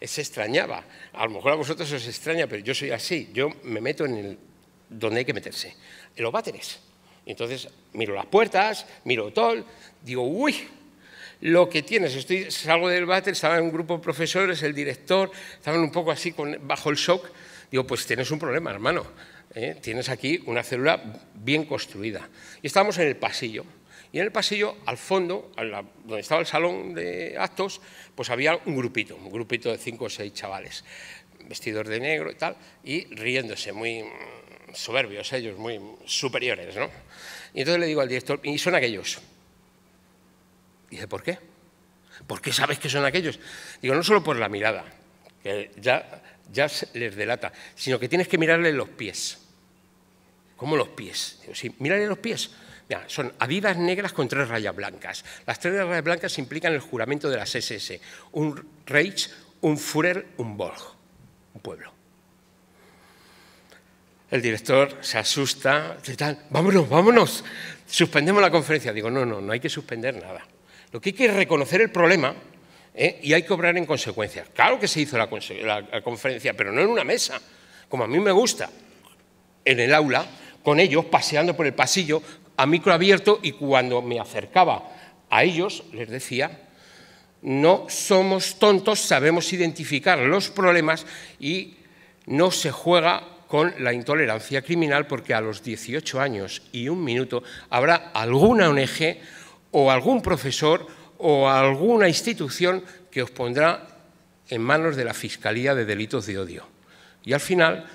Se extrañaba. A lo mejor a vosotros os extraña, pero yo soy así. Yo me meto en donde hay que meterse, en los váteres. Entonces miro las puertas, miro todo, digo, uy, lo que tienes, salgo del váter, estaba en un grupo de profesores, el director, estaban un poco así bajo el shock. Digo, pues tienes un problema, hermano. Tienes aquí una célula bien construida. Y estábamos en el pasillo. Y en el pasillo, al fondo, donde estaba el salón de actos, pues había un grupito de 5 o 6 chavales, vestidos de negro y tal, y riéndose, muy soberbios ellos, muy superiores, ¿no? Y entonces le digo al director, y son aquellos. Y dice, ¿por qué? ¿Por qué sabes que son aquellos? Digo, no solo por la mirada, que ya les delata, sino que tienes que mirarle los pies. ¿Cómo los pies? Digo, sí, mírale los pies. Mira, son Adidas negras con 3 rayas blancas. Las 3 rayas blancas implican el juramento de las SS. Un Reich, un Führer, un Volk. Un pueblo. El director se asusta, vámonos, suspendemos la conferencia. Digo, no hay que suspender nada. Lo que hay que es reconocer el problema y hay que obrar en consecuencia. Claro que se hizo la conferencia, pero no en una mesa, como a mí me gusta, en el aula, con ellos, paseando por el pasillo, a micro abierto, y cuando me acercaba a ellos, les decía: no somos tontos, sabemos identificar los problemas y no se juega con la intolerancia criminal, porque a los 18 años y 1 minuto habrá alguna ONG o algún profesor o alguna institución que os pondrá en manos de la Fiscalía de Delitos de Odio. Y al final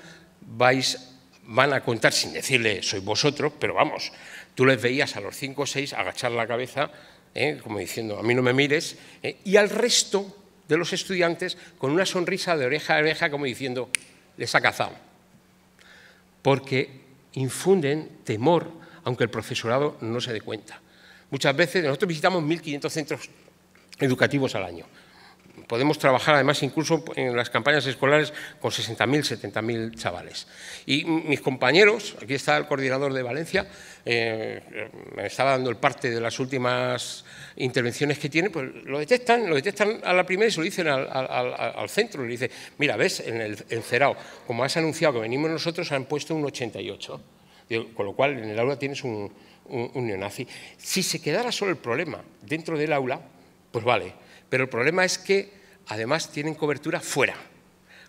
van a contar, sin decirle sois vosotros, pero vamos, tú les veías a los 5 o 6 agachar la cabeza, como diciendo a mí no me mires, y al resto de los estudiantes con una sonrisa de oreja a oreja, como diciendo les ha cazado. Porque infunden temor, aunque el profesorado no se dé cuenta. Muchas veces nosotros visitamos 1.500 centros educativos al año. Podemos trabajar además incluso en las campañas escolares con 60.000, 70.000 chavales. Y mis compañeros, aquí está el coordinador de Valencia, me estaba dando el parte de las últimas intervenciones que tiene, pues lo detectan a la primera y se lo dicen al centro. Le dice: mira, ves, en el Cerao, como has anunciado que venimos nosotros, han puesto un 88. Con lo cual en el aula tienes un neonazi. Si se quedara solo el problema dentro del aula, pues vale. Pero el problema es que además tienen cobertura fuera,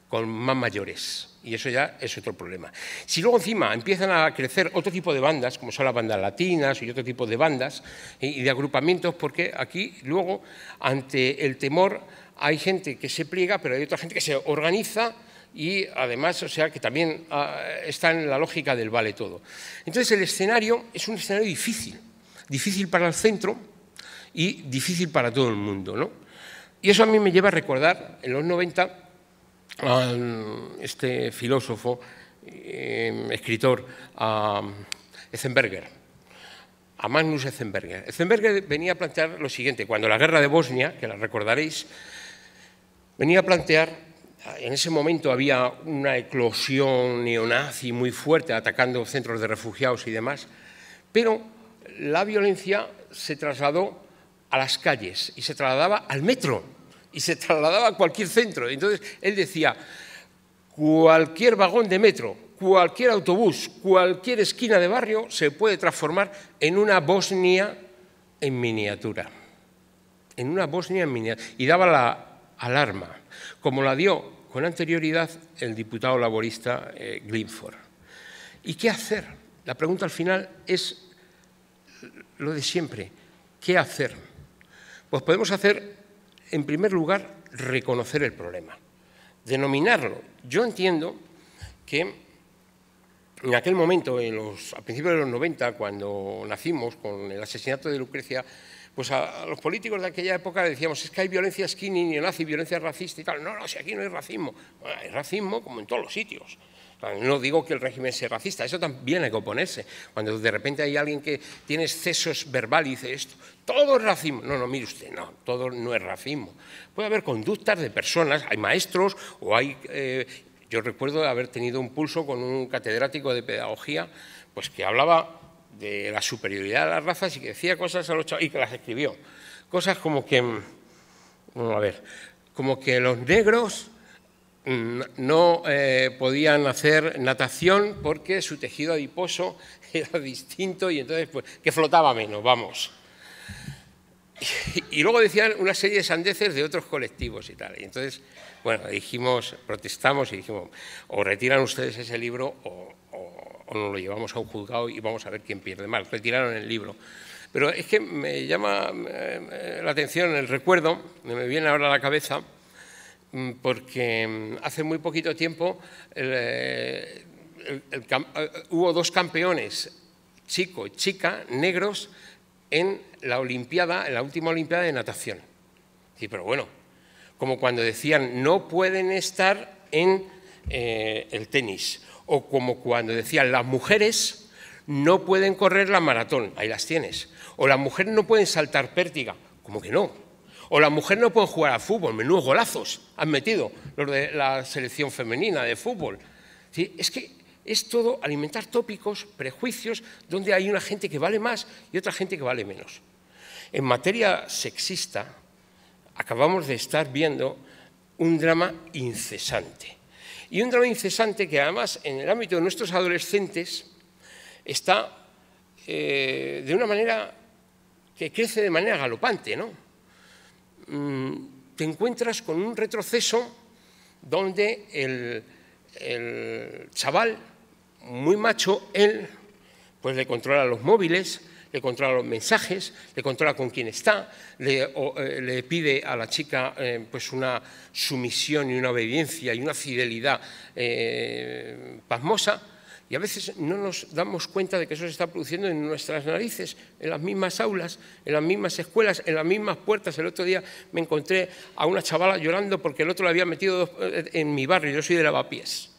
con más mayores, y eso ya es otro problema. Si luego encima empiezan a crecer otro tipo de bandas, como son las bandas latinas y otro tipo de bandas y de agrupamientos, porque aquí luego, ante el temor, hay gente que se pliega, pero hay otra gente que se organiza y además, o sea, que también está en la lógica del vale todo. Entonces el escenario es un escenario difícil para el centro y difícil para todo el mundo, ¿no? Y eso a mí me lleva a recordar, en los 90, a este filósofo, escritor, a Eckenberger, a Magnus Eckenberger. Eckenberger venía a plantear lo siguiente: cuando la guerra de Bosnia, que la recordaréis, venía a plantear, en ese momento había una eclosión neonazi muy fuerte atacando centros de refugiados y demás, pero la violencia se trasladó a las calles y se trasladaba al metro y se trasladaba a cualquier centro. Entonces él decía: cualquier vagón de metro, cualquier autobús, cualquier esquina de barrio se puede transformar en una Bosnia en miniatura. En una Bosnia en miniatura. Y daba la alarma, como la dio con anterioridad el diputado laborista Glinford. ¿Y qué hacer? La pregunta al final es lo de siempre: ¿qué hacer? Pues podemos hacer, en primer lugar, reconocer el problema, denominarlo. Yo entiendo que en aquel momento, a principios de los 90, cuando nacimos con el asesinato de Lucrecia, pues a los políticos de aquella época decíamos: es que hay violencia skinny, neonazi, violencia racista y tal. No, si aquí no hay racismo. Bueno, hay racismo como en todos los sitios. No digo que el régimen sea racista, eso también hay que oponerse. Cuando de repente hay alguien que tiene excesos verbales y dice esto, todo es racismo. No, mire usted, no, todo no es racismo. Puede haber conductas de personas, hay maestros o hay... yo recuerdo haber tenido un pulso con un catedrático de pedagogía, pues que hablaba de la superioridad de las razas y que decía cosas a los chavales y que las escribió. Cosas como que, como que los negros no podían hacer natación porque su tejido adiposo era distinto y entonces pues que flotaba menos, vamos. Y luego decían una serie de sandeces de otros colectivos y tal. Y entonces, bueno, protestamos y dijimos: o retiran ustedes ese libro o nos lo llevamos a un juzgado y vamos a ver quién pierde más. Retiraron el libro. Pero es que me llama la atención el recuerdo, me viene ahora a la cabeza, porque hace muy poquito tiempo hubo 2 campeones, chico y chica, negros, en la Olimpiada, en la última Olimpiada de natación. Sí, pero bueno, como cuando decían no pueden estar en el tenis, o como cuando decían las mujeres no pueden correr la maratón, ahí las tienes, o las mujeres no pueden saltar pértiga, como que no. O las mujeres no pueden jugar al fútbol, menudos golazos han metido los de la selección femenina de fútbol. ¿Sí? Es que es todo alimentar tópicos, prejuicios, donde hay una gente que vale más y otra gente que vale menos. En materia sexista, acabamos de estar viendo un drama incesante. Y un drama incesante que además en el ámbito de nuestros adolescentes está de una manera que crece de manera galopante, ¿no? Te encuentras con un retroceso donde el chaval, muy macho, él pues le controla los móviles, le controla los mensajes, le controla con quién está, le pide a la chica pues una sumisión y una obediencia y una fidelidad pasmosa, y a veces no nos damos cuenta de que eso se está produciendo en nuestras narices, en las mismas aulas, en las mismas escuelas, en las mismas puertas. El otro día me encontré a una chavala llorando porque el otro le había metido en mi barrio, yo soy de Lavapiés,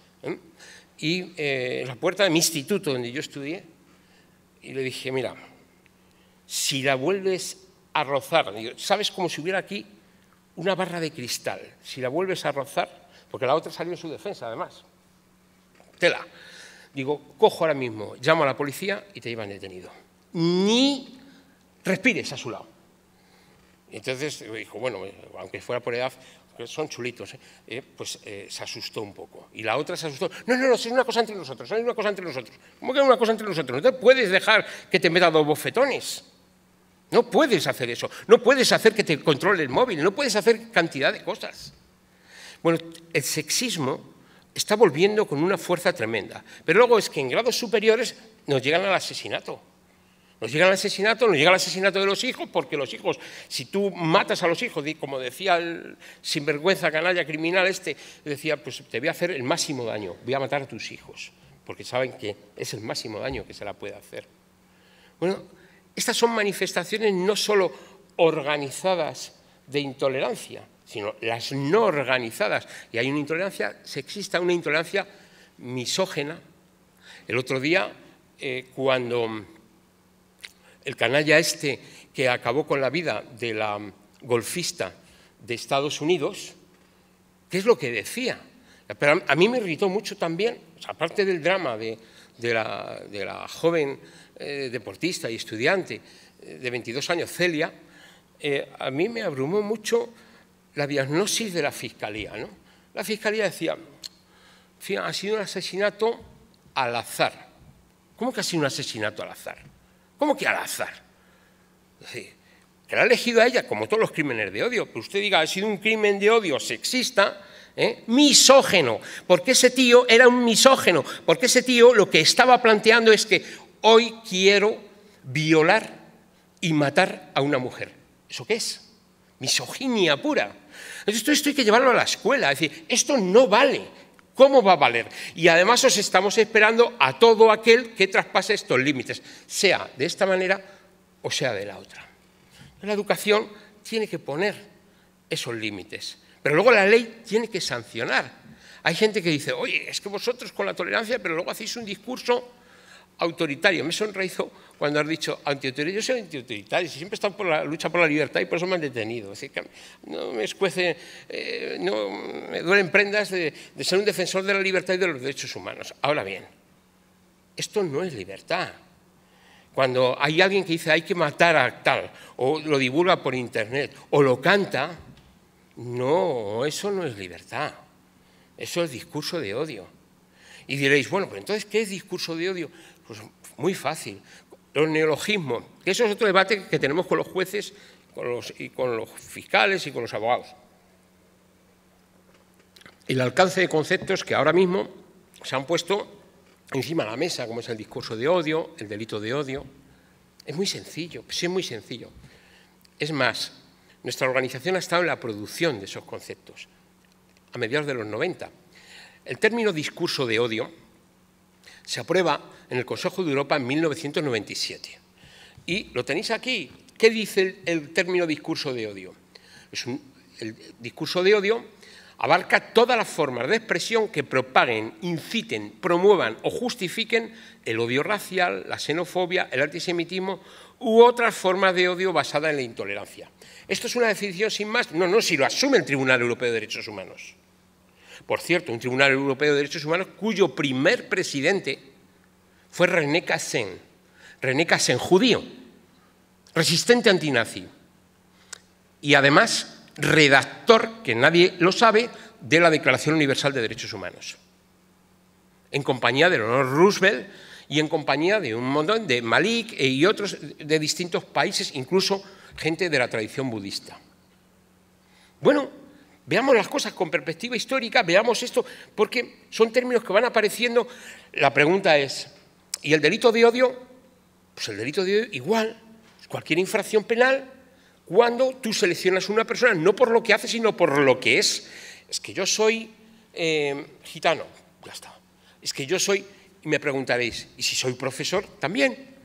y en la puerta de mi instituto donde yo estudié, y le dije, mira, si la vuelves a rozar, ¿sabes? Como si hubiera aquí una barra de cristal, si la vuelves a rozar, porque la otra salió en su defensa además, tela. Digo, cojo ahora mismo, llamo a la policía y te llevan detenido. Ni respires a su lado. Y entonces dijo, bueno, aunque fuera por edad, son chulitos, pues se asustó un poco. Y la otra se asustó. No, es una cosa entre nosotros, es una cosa entre nosotros. ¿Cómo que es una cosa entre nosotros? No te puedes dejar que te meta 2 bofetones. No puedes hacer eso. No puedes hacer que te controle el móvil. No puedes hacer cantidad de cosas. Bueno, el sexismo está volviendo con una fuerza tremenda. Pero luego es que en grados superiores nos llegan al asesinato. Nos llega el asesinato de los hijos, porque los hijos, si tú matas a los hijos, como decía el sinvergüenza canalla criminal decía, pues te voy a hacer el máximo daño, voy a matar a tus hijos, porque saben que es el máximo daño que se la puede hacer. Bueno, estas son manifestaciones no solo organizadas de intolerancia, sino las no organizadas. Y hay una intolerancia sexista, una intolerancia misógena. El otro día, cuando el canalla que acabó con la vida de la golfista de Estados Unidos, ¿qué es lo que decía? Pero a mí me irritó mucho también, aparte del drama de la joven deportista y estudiante de 22 años, Celia, a mí me abrumó mucho la diagnosis de la Fiscalía, ¿no? La Fiscalía decía, ha sido un asesinato al azar. ¿Cómo que ha sido un asesinato al azar? ¿Cómo que al azar? Es decir, que la ha elegido a ella, como todos los crímenes de odio. Que usted diga, ha sido un crimen de odio sexista, misógeno, porque ese tío era un misógeno, porque ese tío lo que estaba planteando es que hoy quiero violar y matar a una mujer. ¿Eso qué es? Misoginia pura. Entonces, esto hay que llevarlo a la escuela, es decir, esto no vale. ¿Cómo va a valer? Y además os estamos esperando a todo aquel que traspase estos límites, sea de esta manera o sea de la otra. La educación tiene que poner esos límites, pero luego la ley tiene que sancionar. Hay gente que dice, oye, es que vosotros con la tolerancia, pero luego hacéis un discurso autoritario. Me sonrió cuando has dicho antiautoritario. Yo soy antiautoritario, siempre he estado por la lucha por la libertad y por eso me han detenido. Es decir, que no me escuece, no me duelen prendas de ser un defensor de la libertad y de los derechos humanos. Ahora bien, esto no es libertad. Cuando hay alguien que dice hay que matar a tal, o lo divulga por internet, o lo canta, no, eso no es libertad. Eso es discurso de odio. Y diréis, bueno, pero entonces, ¿qué es discurso de odio? Pues muy fácil. Los neologismos, que eso es otro debate que tenemos con los jueces y con los fiscales y con los abogados. El alcance de conceptos que ahora mismo se han puesto encima de la mesa, como es el discurso de odio, el delito de odio, es muy sencillo, sí es muy sencillo. Es más, nuestra organización ha estado en la producción de esos conceptos, a mediados de los 90. El término discurso de odio se aprueba en el Consejo de Europa en 1997. Y lo tenéis aquí. ¿Qué dice el término discurso de odio? El discurso de odio abarca todas las formas de expresión que propaguen, inciten, promuevan o justifiquen el odio racial, la xenofobia, el antisemitismo u otras formas de odio basadas en la intolerancia. ¿Esto es una definición sin más? No, si lo asume el Tribunal Europeo de Derechos Humanos. Por cierto, un Tribunal Europeo de Derechos Humanos cuyo primer presidente fue René Cassin, judío, resistente antinazi y además redactor, que nadie lo sabe, de la Declaración Universal de Derechos Humanos, en compañía de Eleanor Roosevelt y en compañía de un montón de Malik y otros de distintos países, incluso gente de la tradición budista. Bueno, veamos las cosas con perspectiva histórica, veamos esto, porque son términos que van apareciendo. La pregunta es, ¿y el delito de odio? Pues el delito de odio igual, cualquier infracción penal, cuando tú seleccionas a una persona no por lo que hace, sino por lo que es. Es que yo soy gitano, ya está. Es que yo soy, y me preguntaréis, ¿y si soy profesor? También.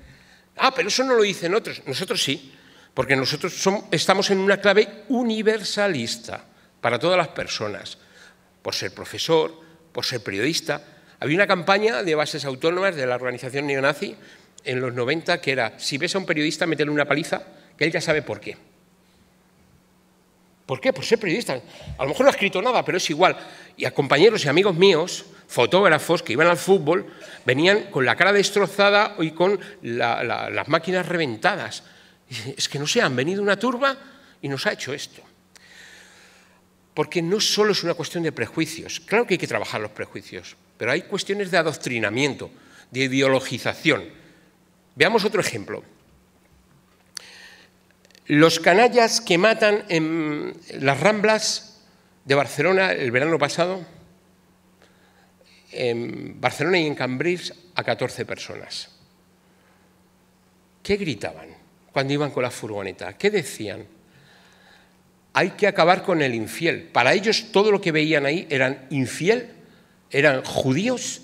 Ah, pero eso no lo dicen otros. Nosotros sí, porque nosotros estamos en una clave universalista para todas las personas, por ser profesor, por ser periodista. Había una campaña de bases autónomas de la organización neonazi en los 90 que era, si ves a un periodista, métele una paliza, que él ya sabe por qué. ¿Por qué? Por ser periodista. A lo mejor no ha escrito nada, pero es igual. Y a compañeros y amigos míos, fotógrafos que iban al fútbol, venían con la cara destrozada y con las máquinas reventadas. Y es que no sé, han venido una turba y nos ha hecho esto. Porque no solo es una cuestión de prejuicios. Claro que hay que trabajar los prejuicios, pero hay cuestiones de adoctrinamiento, de ideologización. Veamos otro ejemplo. Los canallas que matan en las Ramblas de Barcelona el verano pasado, en Barcelona y en Cambrils, a 14 personas. ¿Qué gritaban cuando iban con la furgoneta? ¿Qué decían? Hay que acabar con el infiel. Para ellos todo lo que veían ahí eran infiel, eran judíos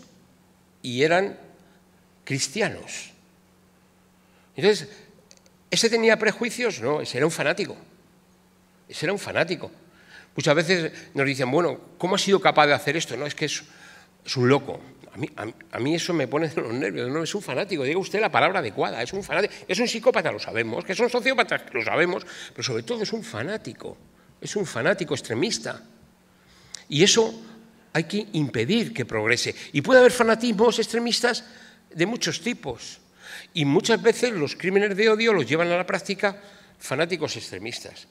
y eran cristianos. Entonces, ¿ese tenía prejuicios? No, ese era un fanático. Ese era un fanático. Muchas veces nos dicen, bueno, ¿cómo ha sido capaz de hacer esto? No, es que es un loco. A mí eso me pone de los nervios. No, es un fanático. Diga usted la palabra adecuada. Es un fanático. Es un psicópata, lo sabemos. Que son sociópatas, lo sabemos. Pero sobre todo es un fanático. Es un fanático extremista. Y eso hay que impedir que progrese. Y puede haber fanatismos extremistas de muchos tipos. Y muchas veces los crímenes de odio los llevan a la práctica fanáticos extremistas.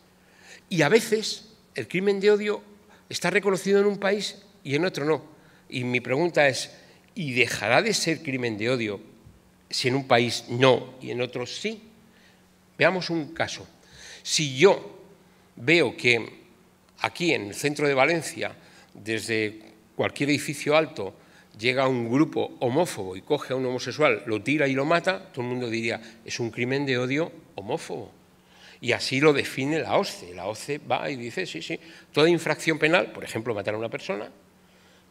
Y a veces el crimen de odio está reconocido en un país y en otro no. Y mi pregunta es, ¿y dejará de ser crimen de odio si en un país no y en otros sí? Veamos un caso. Si yo veo que aquí en el centro de Valencia, desde cualquier edificio alto, llega un grupo homófobo y coge a un homosexual, lo tira y lo mata, todo el mundo diría, es un crimen de odio homófobo. Y así lo define la OSCE. La OSCE va y dice, sí, toda infracción penal, por ejemplo, matar a una persona,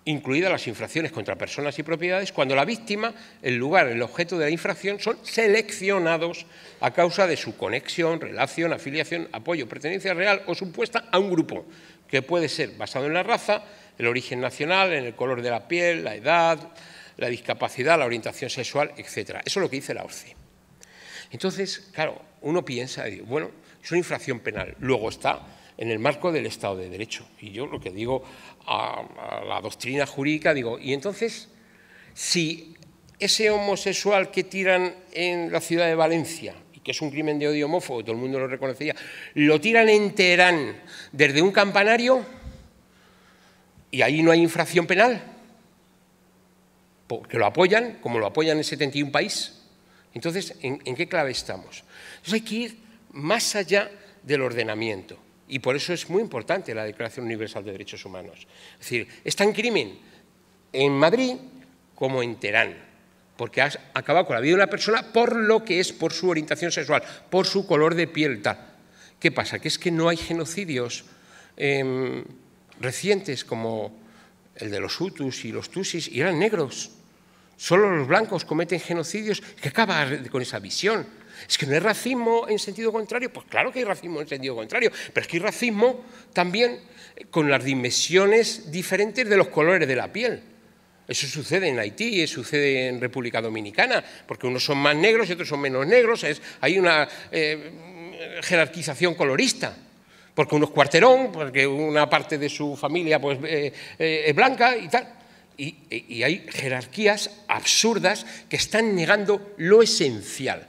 incluidas las infracciones contra personas y propiedades, cuando la víctima, el lugar, el objeto de la infracción son seleccionados a causa de su conexión, relación, afiliación, apoyo, pertenencia real o supuesta a un grupo, que puede ser basado en la raza, el origen nacional, en el color de la piel, la edad, la discapacidad, la orientación sexual, etc. Eso es lo que dice la OSCE. Entonces, claro, uno piensa, bueno, es una infracción penal. Luego está en el marco del Estado de Derecho. Y yo lo que digo a la doctrina jurídica, digo, y entonces, si ese homosexual que tiran en la ciudad de Valencia, y que es un crimen de odio homófobo, todo el mundo lo reconocería, lo tiran en Teherán desde un campanario, y ahí no hay infracción penal, porque lo apoyan, como lo apoyan en 71 países. Entonces, ¿en qué clave estamos? Entonces hay que ir más allá del ordenamiento. Y por eso es muy importante la Declaración Universal de Derechos Humanos. Es decir, es tan crimen en Madrid como en Teherán, porque has acabado con la vida de una persona por lo que es, por su orientación sexual, por su color de piel, tal. ¿Qué pasa? Que es que no hay genocidios recientes como el de los Hutus y los Tutsis, y eran negros. Solo los blancos cometen genocidios. ¿Qué acaba con esa visión? ¿Es que no hay racismo en sentido contrario? Pues claro que hay racismo en sentido contrario, pero es que hay racismo también con las dimensiones diferentes de los colores de la piel. Eso sucede en Haití, sucede en República Dominicana, porque unos son más negros y otros son menos negros. Hay una jerarquización colorista, porque uno es cuarterón, porque una parte de su familia pues, es blanca y tal. Y hay jerarquías absurdas que están negando lo esencial,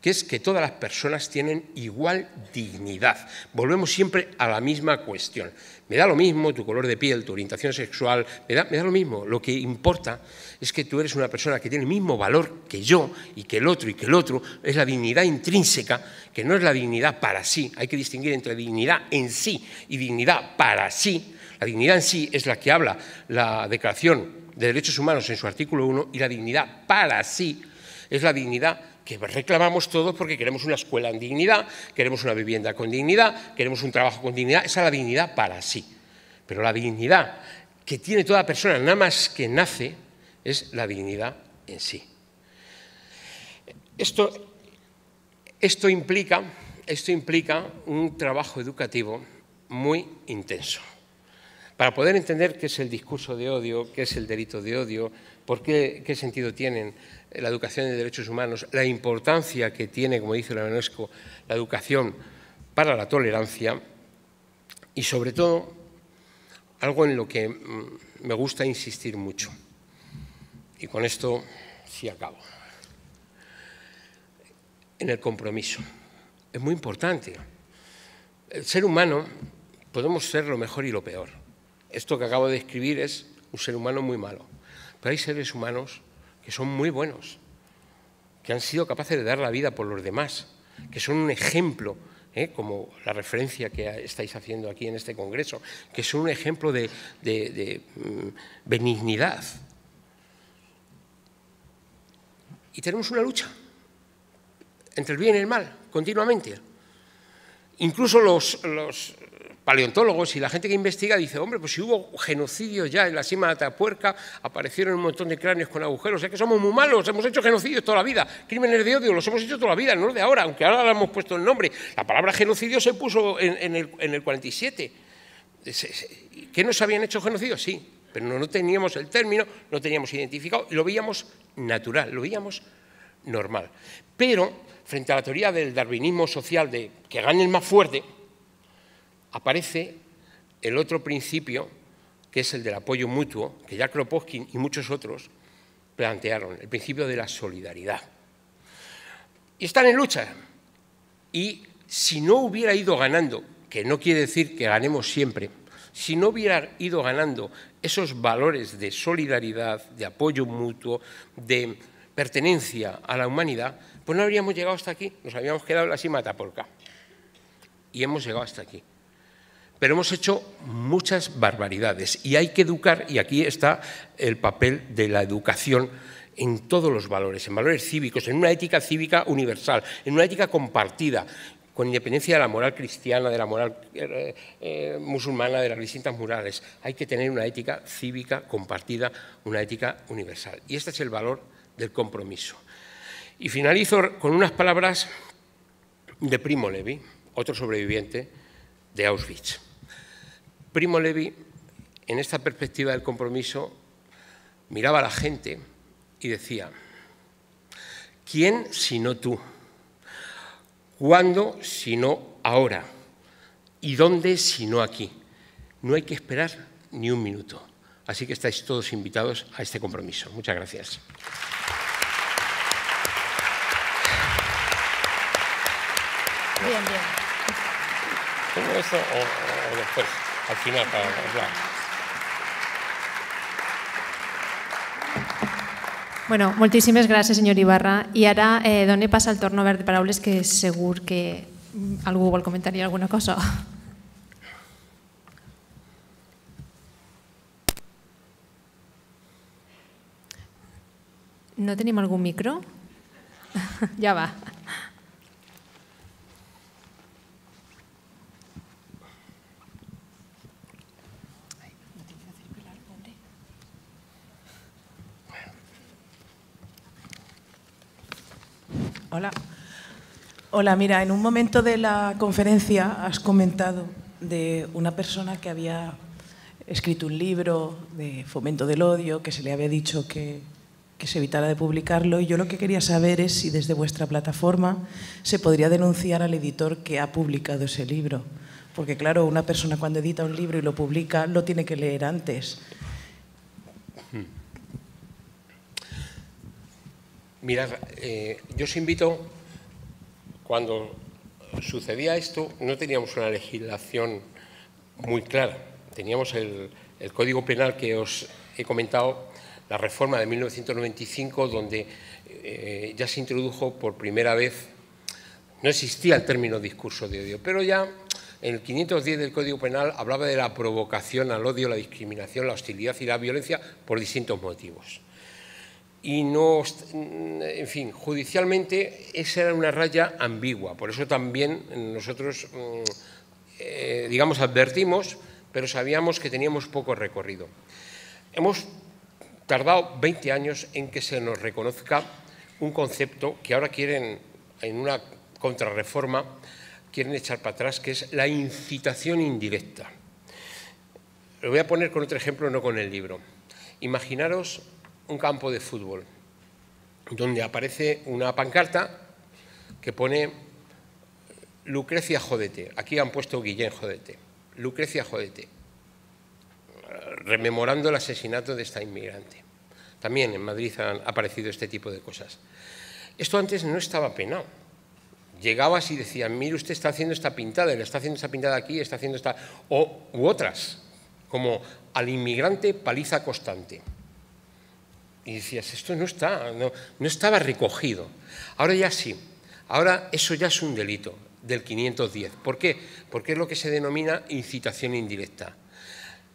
que es que todas las personas tienen igual dignidad. Volvemos siempre a la misma cuestión. Me da lo mismo tu color de piel, tu orientación sexual, me da lo mismo. Lo que importa es que tú eres una persona que tiene el mismo valor que yo y que el otro, es la dignidad intrínseca, que no es la dignidad para sí. Hay que distinguir entre dignidad en sí y dignidad para sí. La dignidad en sí es la que habla la Declaración de Derechos Humanos en su artículo 1, y la dignidad para sí es la dignidad que reclamamos todos porque queremos una escuela en dignidad, queremos una vivienda con dignidad, queremos un trabajo con dignidad. Esa es la dignidad para sí. Pero la dignidad que tiene toda persona nada más que nace es la dignidad en sí. Esto implica un trabajo educativo muy intenso. Para poder entender qué es el discurso de odio, qué es el delito de odio, qué sentido tienen la educación de derechos humanos, la importancia que tiene, como dice la UNESCO, la educación para la tolerancia y, sobre todo, algo en lo que me gusta insistir mucho. Y con esto sí acabo. En el compromiso. Es muy importante. El ser humano podemos ser lo mejor y lo peor. Esto que acabo de describir es un ser humano muy malo. Pero hay seres humanos que son muy buenos, que han sido capaces de dar la vida por los demás, que son un ejemplo, como la referencia que estáis haciendo aquí en este congreso, que son un ejemplo de benignidad. Y tenemos una lucha entre el bien y el mal, continuamente. Incluso los paleontólogos y la gente que investiga dice, hombre, pues si hubo genocidios ya en la Sima de Atapuerca, aparecieron un montón de cráneos con agujeros, o sea que somos muy malos, hemos hecho genocidios toda la vida, crímenes de odio los hemos hecho toda la vida, no los de ahora, aunque ahora le hemos puesto el nombre. La palabra genocidio se puso en el 47. ¿Qué nos habían hecho genocidios? Sí, pero no teníamos el término, no teníamos identificado, y lo veíamos natural, lo veíamos normal. Pero, frente a la teoría del darwinismo social de que gane el más fuerte, aparece el otro principio, que es el del apoyo mutuo, que ya Kropotkin y muchos otros plantearon, el principio de la solidaridad. Y están en lucha. Y si no hubiera ido ganando, que no quiere decir que ganemos siempre, si no hubiera ido ganando esos valores de solidaridad, de apoyo mutuo, de pertenencia a la humanidad, pues no habríamos llegado hasta aquí, nos habíamos quedado en la Sima de Atapuerca. Y hemos llegado hasta aquí. Pero hemos hecho muchas barbaridades y hay que educar, y aquí está el papel de la educación en todos los valores, en valores cívicos, en una ética cívica universal, en una ética compartida, con independencia de la moral cristiana, de la moral musulmana, de las distintas morales. Hay que tener una ética cívica compartida, una ética universal. Y este es el valor del compromiso. Y finalizo con unas palabras de Primo Levi, otro sobreviviente de Auschwitz. Primo Levi, en esta perspectiva del compromiso, miraba a la gente y decía, ¿quién sino tú? ¿Cuándo sino ahora? ¿Y dónde sino aquí? No hay que esperar ni un minuto. Así que estáis todos invitados a este compromiso. Muchas gracias. Bien, bien. ¿Tengo esto o después? Al final, para hablar. Bueno, moltíssimes gràcies, senyor Ibarra. I ara doni pas al torn obert de paraules, que segur que algú vol comentar alguna cosa. No tenim algun micro? Ja va. Hola. Hola, mira, en un momento de la conferencia has comentado de una persona que había escrito un libro de fomento del odio, que se le había dicho que se evitara de publicarlo, y yo lo que quería saber es si desde vuestra plataforma se podría denunciar al editor que ha publicado ese libro. Porque claro, una persona cuando edita un libro y lo publica, lo tiene que leer antes. Mirad, yo os invito cuando sucedía esto no teníamos una legislación muy clara. Teníamos el Código Penal que os he comentado, la reforma de 1995, donde ya se introdujo por primera vez, no existía el término discurso de odio, pero ya en el 510 del Código Penal hablaba de la provocación al odio, la discriminación, la hostilidad y la violencia por distintos motivos. Y no, en fin, judicialmente esa era una raya ambigua, por eso también nosotros, digamos, advertimos, pero sabíamos que teníamos poco recorrido. Hemos tardado 20 años en que se nos reconozca un concepto que ahora quieren, en una contrarreforma, quieren echar para atrás, que es la incitación indirecta. Lo voy a poner con otro ejemplo, no con el libro. Imaginaros un campo de fútbol donde aparece una pancarta que pone Lucrecia jódete. Aquí han puesto Guillén jódete. Lucrecia jódete, rememorando el asesinato de esta inmigrante. También en Madrid han aparecido este tipo de cosas. Esto antes no estaba penado. Llegabas y decían, mire, usted está haciendo esta pintada, le está haciendo esta pintada aquí, está haciendo esta... u otras, como al inmigrante paliza constante. Y decías, esto no estaba recogido. Ahora ya sí, ahora eso ya es un delito del 510. ¿Por qué? Porque es lo que se denomina incitación indirecta.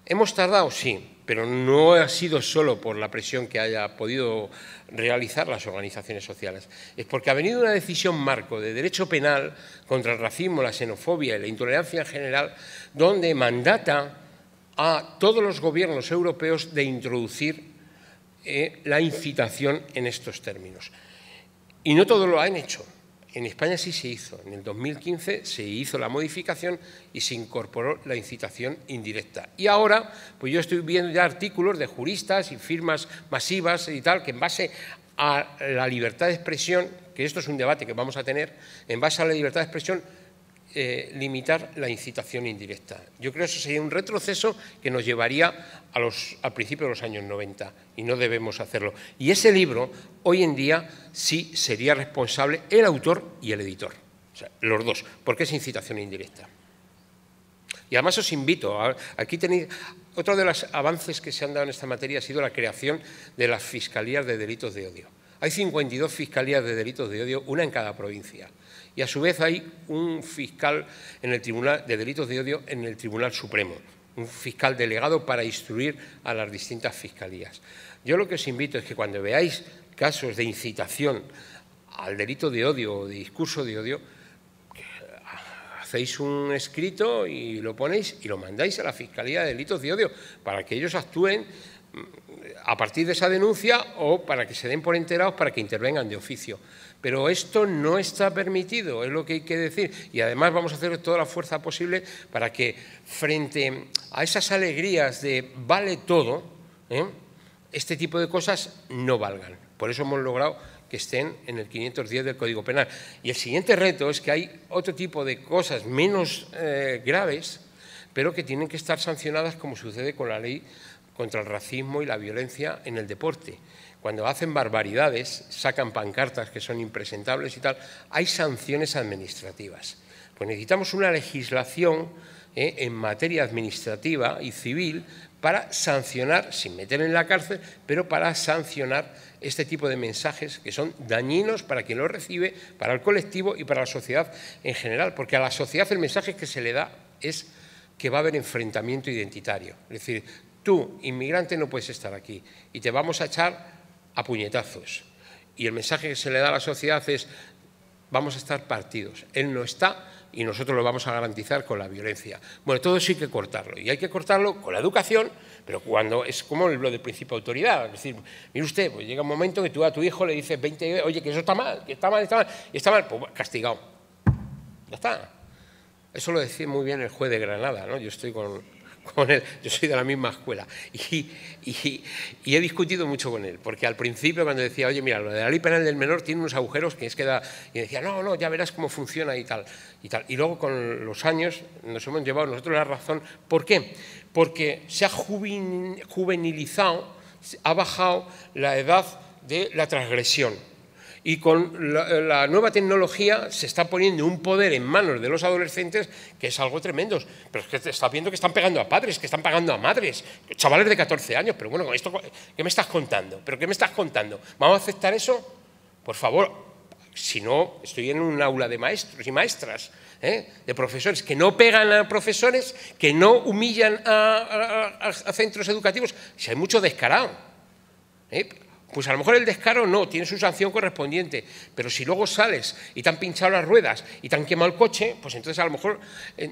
¿Hemos tardado? Sí, pero no ha sido solo por la presión que haya podido realizar las organizaciones sociales. Es porque ha venido una decisión marco de derecho penal contra el racismo, la xenofobia y la intolerancia en general, donde mandata a todos los gobiernos europeos de introducir la incitación en estos términos. Y no todos lo han hecho. En España sí se hizo. En el 2015 se hizo la modificación y se incorporó la incitación indirecta. Y ahora, pues yo estoy viendo ya artículos de juristas y firmas masivas y tal, que en base a la libertad de expresión, que esto es un debate que vamos a tener, en base a la libertad de expresión, limitar la incitación indirecta. Yo creo que eso sería un retroceso que nos llevaría al principio de los años 90 y no debemos hacerlo. Y ese libro, hoy en día, sí sería responsable el autor y el editor, o sea, los dos, porque es incitación indirecta. Y además os invito, aquí tenéis, otro de los avances que se han dado en esta materia ha sido la creación de las fiscalías de delitos de odio. Hay 52 fiscalías de delitos de odio, una en cada provincia. Y a su vez hay un fiscal en el Tribunal de Delitos de Odio en el Tribunal Supremo, un fiscal delegado para instruir a las distintas fiscalías. Yo lo que os invito es que cuando veáis casos de incitación al delito de odio o de discurso de odio, hacéis un escrito y lo ponéis y lo mandáis a la Fiscalía de Delitos de Odio para que ellos actúen a partir de esa denuncia o para que se den por enterados para que intervengan de oficio. Pero esto no está permitido, es lo que hay que decir. Y además vamos a hacer toda la fuerza posible para que frente a esas alegrías de vale todo, este tipo de cosas no valgan. Por eso hemos logrado que estén en el 510 del Código Penal. Y el siguiente reto es que hay otro tipo de cosas menos graves, pero que tienen que estar sancionadas como sucede con la ley contra el racismo y la violencia en el deporte. Cuando hacen barbaridades, sacan pancartas que son impresentables y tal, hay sanciones administrativas. Pues necesitamos una legislación en materia administrativa y civil para sancionar, sin meter en la cárcel, pero para sancionar este tipo de mensajes que son dañinos para quien los recibe, para el colectivo y para la sociedad en general. Porque a la sociedad el mensaje que se le da es que va a haber enfrentamiento identitario. Es decir, tú, inmigrante, no puedes estar aquí y te vamos a echar a puñetazos. Y el mensaje que se le da a la sociedad es vamos a estar partidos. Él no está y nosotros lo vamos a garantizar con la violencia. Bueno, todo eso hay que cortarlo. Y hay que cortarlo con la educación, pero cuando es como lo del principio de autoridad. Es decir, mire usted, pues llega un momento que tú a tu hijo le dices 20, oye, que eso está mal, que está mal, y está mal, pues castigado. Ya está. Eso lo decía muy bien el juez de Granada, ¿no? Yo estoy con él, yo soy de la misma escuela y he discutido mucho con él, porque al principio cuando decía, oye, mira, lo de la ley penal del menor tiene unos agujeros que es que da, y decía, no, ya verás cómo funciona y tal. Y luego con los años nos hemos llevado nosotros la razón. ¿Por qué? Porque se ha juvenilizado, ha bajado la edad de la transgresión. Y con la nueva tecnología se está poniendo un poder en manos de los adolescentes que es algo tremendo. Pero es que te estás viendo que están pegando a padres, que están pegando a madres, chavales de 14 años. Pero bueno, ¿esto qué me estás contando? ¿Pero qué me estás contando? ¿Vamos a aceptar eso? Por favor, si no, estoy en un aula de maestros y maestras, de profesores que no pegan a profesores, que no humillan a centros educativos. Si hay mucho descarado, pues a lo mejor el descaro no, tiene su sanción correspondiente, pero si luego sales y te han pinchado las ruedas y te han quemado el coche, pues entonces a lo mejor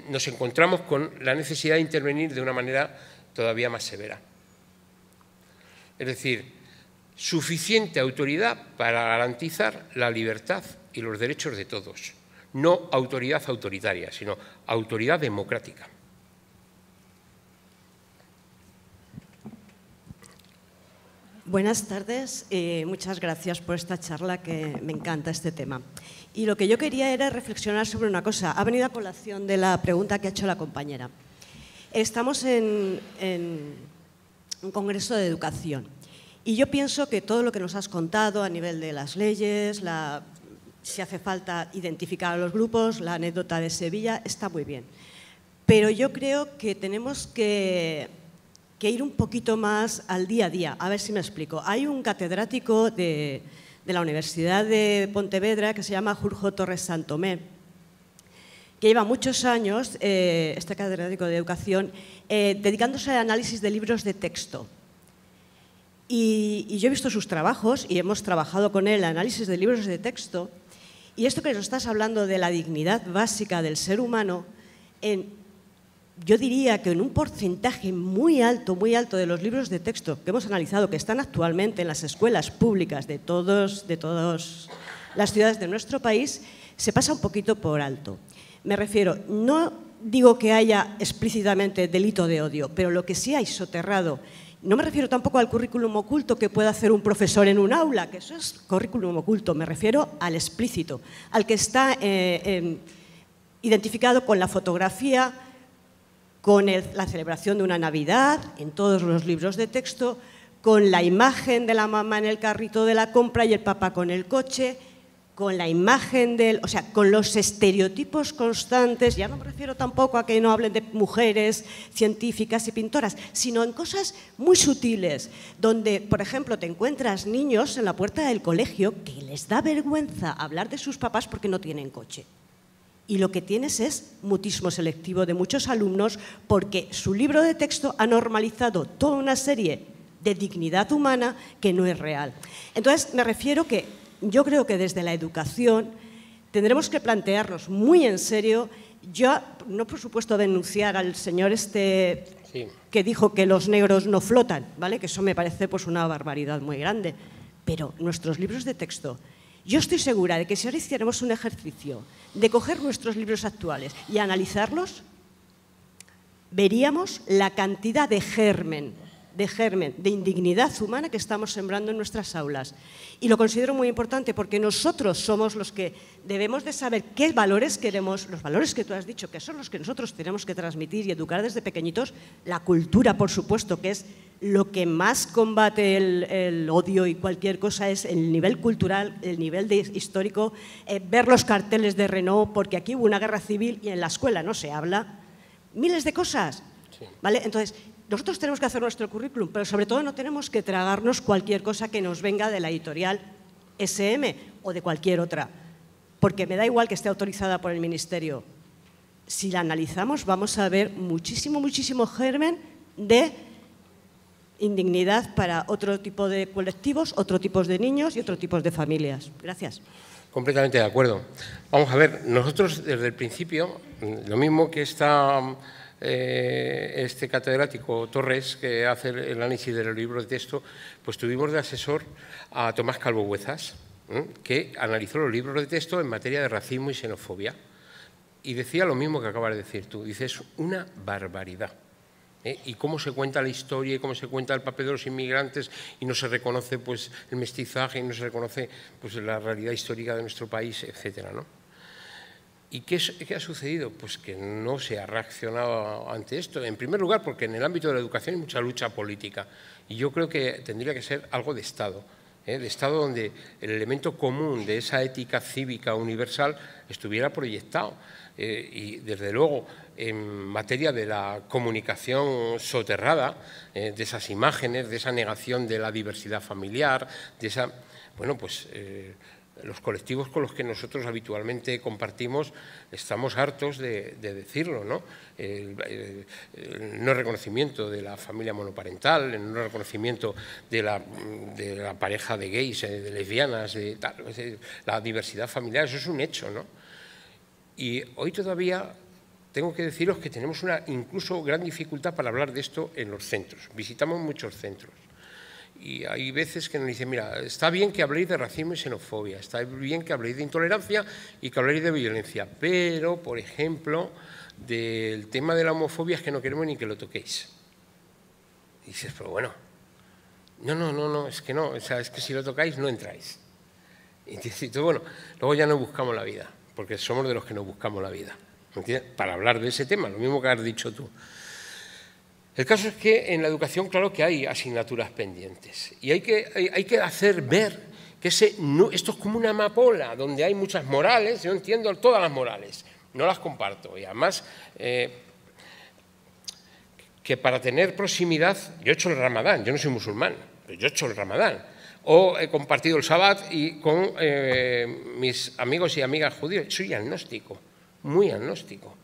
nos encontramos con la necesidad de intervenir de una manera todavía más severa. Es decir, suficiente autoridad para garantizar la libertad y los derechos de todos. No autoridad autoritaria, sino autoridad democrática. Buenas tardes, muchas gracias por esta charla, que me encanta este tema. Y lo que yo quería era reflexionar sobre una cosa. Ha venido a colación de la pregunta que ha hecho la compañera. Estamos en un congreso de educación y yo pienso que todo lo que nos has contado a nivel de las leyes, si hace falta identificar a los grupos, la anécdota de Sevilla, está muy bien. Pero yo creo que tenemos que ir un poquito más al día a día. A ver si me explico. Hay un catedrático de la Universidad de Pontevedra que se llama Jorge Torres Santomé, que lleva muchos años, este catedrático de educación, dedicándose al análisis de libros de texto. Y yo he visto sus trabajos y hemos trabajado con él el análisis de libros de texto. Y esto que nos estás hablando de la dignidad básica del ser humano, yo diría que en un porcentaje muy alto de los libros de texto que hemos analizado, que están actualmente en las escuelas públicas de todas las ciudades de nuestro país, se pasa un poquito por alto. Me refiero, no digo que haya explícitamente delito de odio, pero lo que sí hay soterrado, no me refiero tampoco al currículum oculto que pueda hacer un profesor en un aula, que eso es currículum oculto, me refiero al explícito, al que está identificado con la fotografía, con la celebración de una Navidad, en todos los libros de texto, con la imagen de la mamá en el carrito de la compra y el papá con el coche, con la imagen o sea, con los estereotipos constantes. Ya no me refiero tampoco a que no hablen de mujeres científicas y pintoras, sino en cosas muy sutiles, donde, por ejemplo, te encuentras niños en la puerta del colegio que les da vergüenza hablar de sus papás porque no tienen coche. Y lo que tienes es mutismo selectivo de muchos alumnos porque su libro de texto ha normalizado toda una serie de dignidad humana que no es real. Entonces, me refiero que yo creo que desde la educación tendremos que plantearnos muy en serio, yo no por supuesto denunciar al señor que dijo que los negros no flotan, ¿vale? Que eso me parece pues una barbaridad muy grande, pero nuestros libros de texto, yo estoy segura de que si ahora hiciéramos un ejercicio de coger nuestros libros actuales y analizarlos, veríamos la cantidad de germen, de indignidad humana que estamos sembrando en nuestras aulas. Y lo considero muy importante porque nosotros somos los que debemos de saber qué valores queremos, los valores que tú has dicho, que son los que nosotros tenemos que transmitir y educar desde pequeñitos, la cultura, por supuesto, que es lo que más combate el odio y cualquier cosa, es el nivel cultural, el nivel histórico, ver los carteles de Renault, porque aquí hubo una guerra civil y en la escuela no se habla, miles de cosas, ¿vale? Entonces, nosotros tenemos que hacer nuestro currículum, pero sobre todo no tenemos que tragarnos cualquier cosa que nos venga de la editorial SM o de cualquier otra, porque me da igual que esté autorizada por el Ministerio. Si la analizamos, vamos a ver muchísimo germen de indignidad para otro tipo de colectivos, otro tipo de niños y otro tipo de familias. Gracias. Completamente de acuerdo. Vamos a ver, nosotros desde el principio, lo mismo que este catedrático Torres, que hace el análisis de los libros de texto, pues tuvimos de asesor a Tomás Calvo Huezas, que analizó los libros de texto en materia de racismo y xenofobia. Y decía lo mismo que acabas de decir tú, dice, es una barbaridad. Y cómo se cuenta la historia y cómo se cuenta el papel de los inmigrantes y no se reconoce pues, el mestizaje y no se reconoce pues, la realidad histórica de nuestro país, etcétera, ¿no? ¿Y qué ha sucedido? Pues que no se ha reaccionado ante esto. En primer lugar, porque en el ámbito de la educación hay mucha lucha política y yo creo que tendría que ser algo de Estado. de Estado donde el elemento común de esa ética cívica universal estuviera proyectado. Y, desde luego, en materia de la comunicación soterrada, de esas imágenes, de esa negación de la diversidad familiar, de esa… Bueno, pues… los colectivos con los que nosotros habitualmente compartimos estamos hartos de decirlo, ¿no? El no reconocimiento de la familia monoparental, el no reconocimiento de la pareja de gays, de lesbianas, la diversidad familiar, eso es un hecho, ¿no? Y hoy todavía tengo que deciros que tenemos una incluso gran dificultad para hablar de esto en los centros. Visitamos muchos centros. Y hay veces que nos dicen, mira, está bien que habléis de racismo y xenofobia, está bien que habléis de intolerancia y que habléis de violencia, pero, por ejemplo, del tema de la homofobia es que no queremos ni que lo toquéis. Y dices, pero bueno, no, es que no, o sea, es que si lo tocáis no entráis. Y entonces, bueno, luego ya no buscamos la vida, porque somos de los que no buscamos la vida, ¿entiendes? Para hablar de ese tema, lo mismo que has dicho tú. El caso es que en la educación, claro que hay asignaturas pendientes y hay que hacer ver que esto es como una amapola donde hay muchas morales. Yo entiendo todas las morales, no las comparto y además que para tener proximidad, yo he hecho el Ramadán, yo no soy musulmán, pero yo he hecho el Ramadán o he compartido el Sabbat y con mis amigos y amigas judíos. Soy agnóstico, muy agnóstico,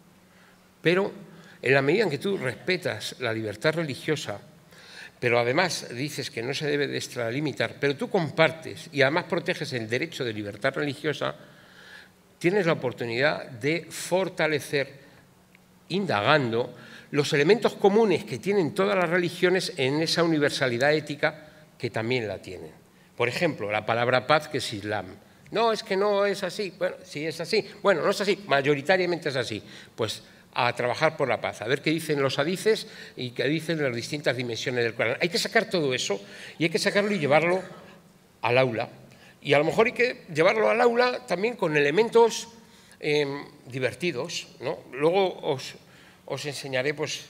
pero… en la medida en que tú respetas la libertad religiosa, pero además dices que no se debe de extralimitar, pero tú compartes y además proteges el derecho de libertad religiosa, tienes la oportunidad de fortalecer, indagando, los elementos comunes que tienen todas las religiones en esa universalidad ética que también la tienen. Por ejemplo, la palabra paz, que es Islam. No, es que no es así. Bueno, sí es así. Bueno, no es así, mayoritariamente es así. Pues a trabajar por la paz, a ver qué dicen los hadices y qué dicen las distintas dimensiones del Corán. Hay que sacar todo eso y hay que sacarlo y llevarlo al aula. Y a lo mejor hay que llevarlo al aula también con elementos divertidos, ¿no? Luego os enseñaré pues,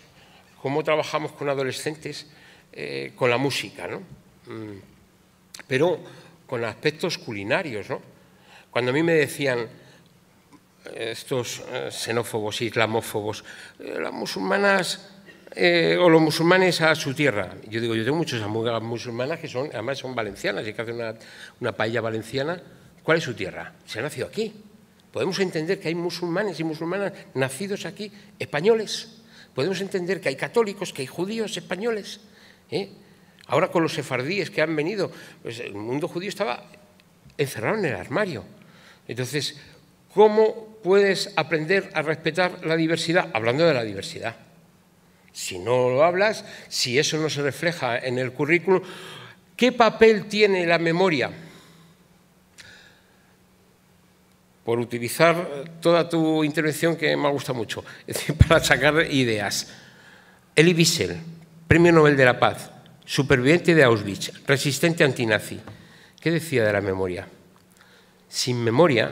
cómo trabajamos con adolescentes con la música, ¿no? Pero con aspectos culinarios, ¿no? Cuando a mí me decían estos xenófobos, islamófobos, las musulmanas o los musulmanes a su tierra. Yo digo, yo tengo muchas amigas musulmanas que además son valencianas y que hacen una paella valenciana. ¿Cuál es su tierra? Se ha nacido aquí. Podemos entender que hay musulmanes y musulmanas nacidos aquí, españoles. Podemos entender que hay católicos, que hay judíos españoles. Ahora con los sefardíes que han venido, pues el mundo judío estaba encerrado en el armario. Entonces, ¿cómo puedes aprender a respetar la diversidad? Hablando de la diversidad. Si no lo hablas, si eso no se refleja en el currículum, ¿qué papel tiene la memoria? Por utilizar toda tu intervención, que me ha gustado mucho, es decir, para sacar ideas. Elie Wiesel, Premio Nobel de la Paz, superviviente de Auschwitz, resistente antinazi. ¿Qué decía de la memoria? Sin memoria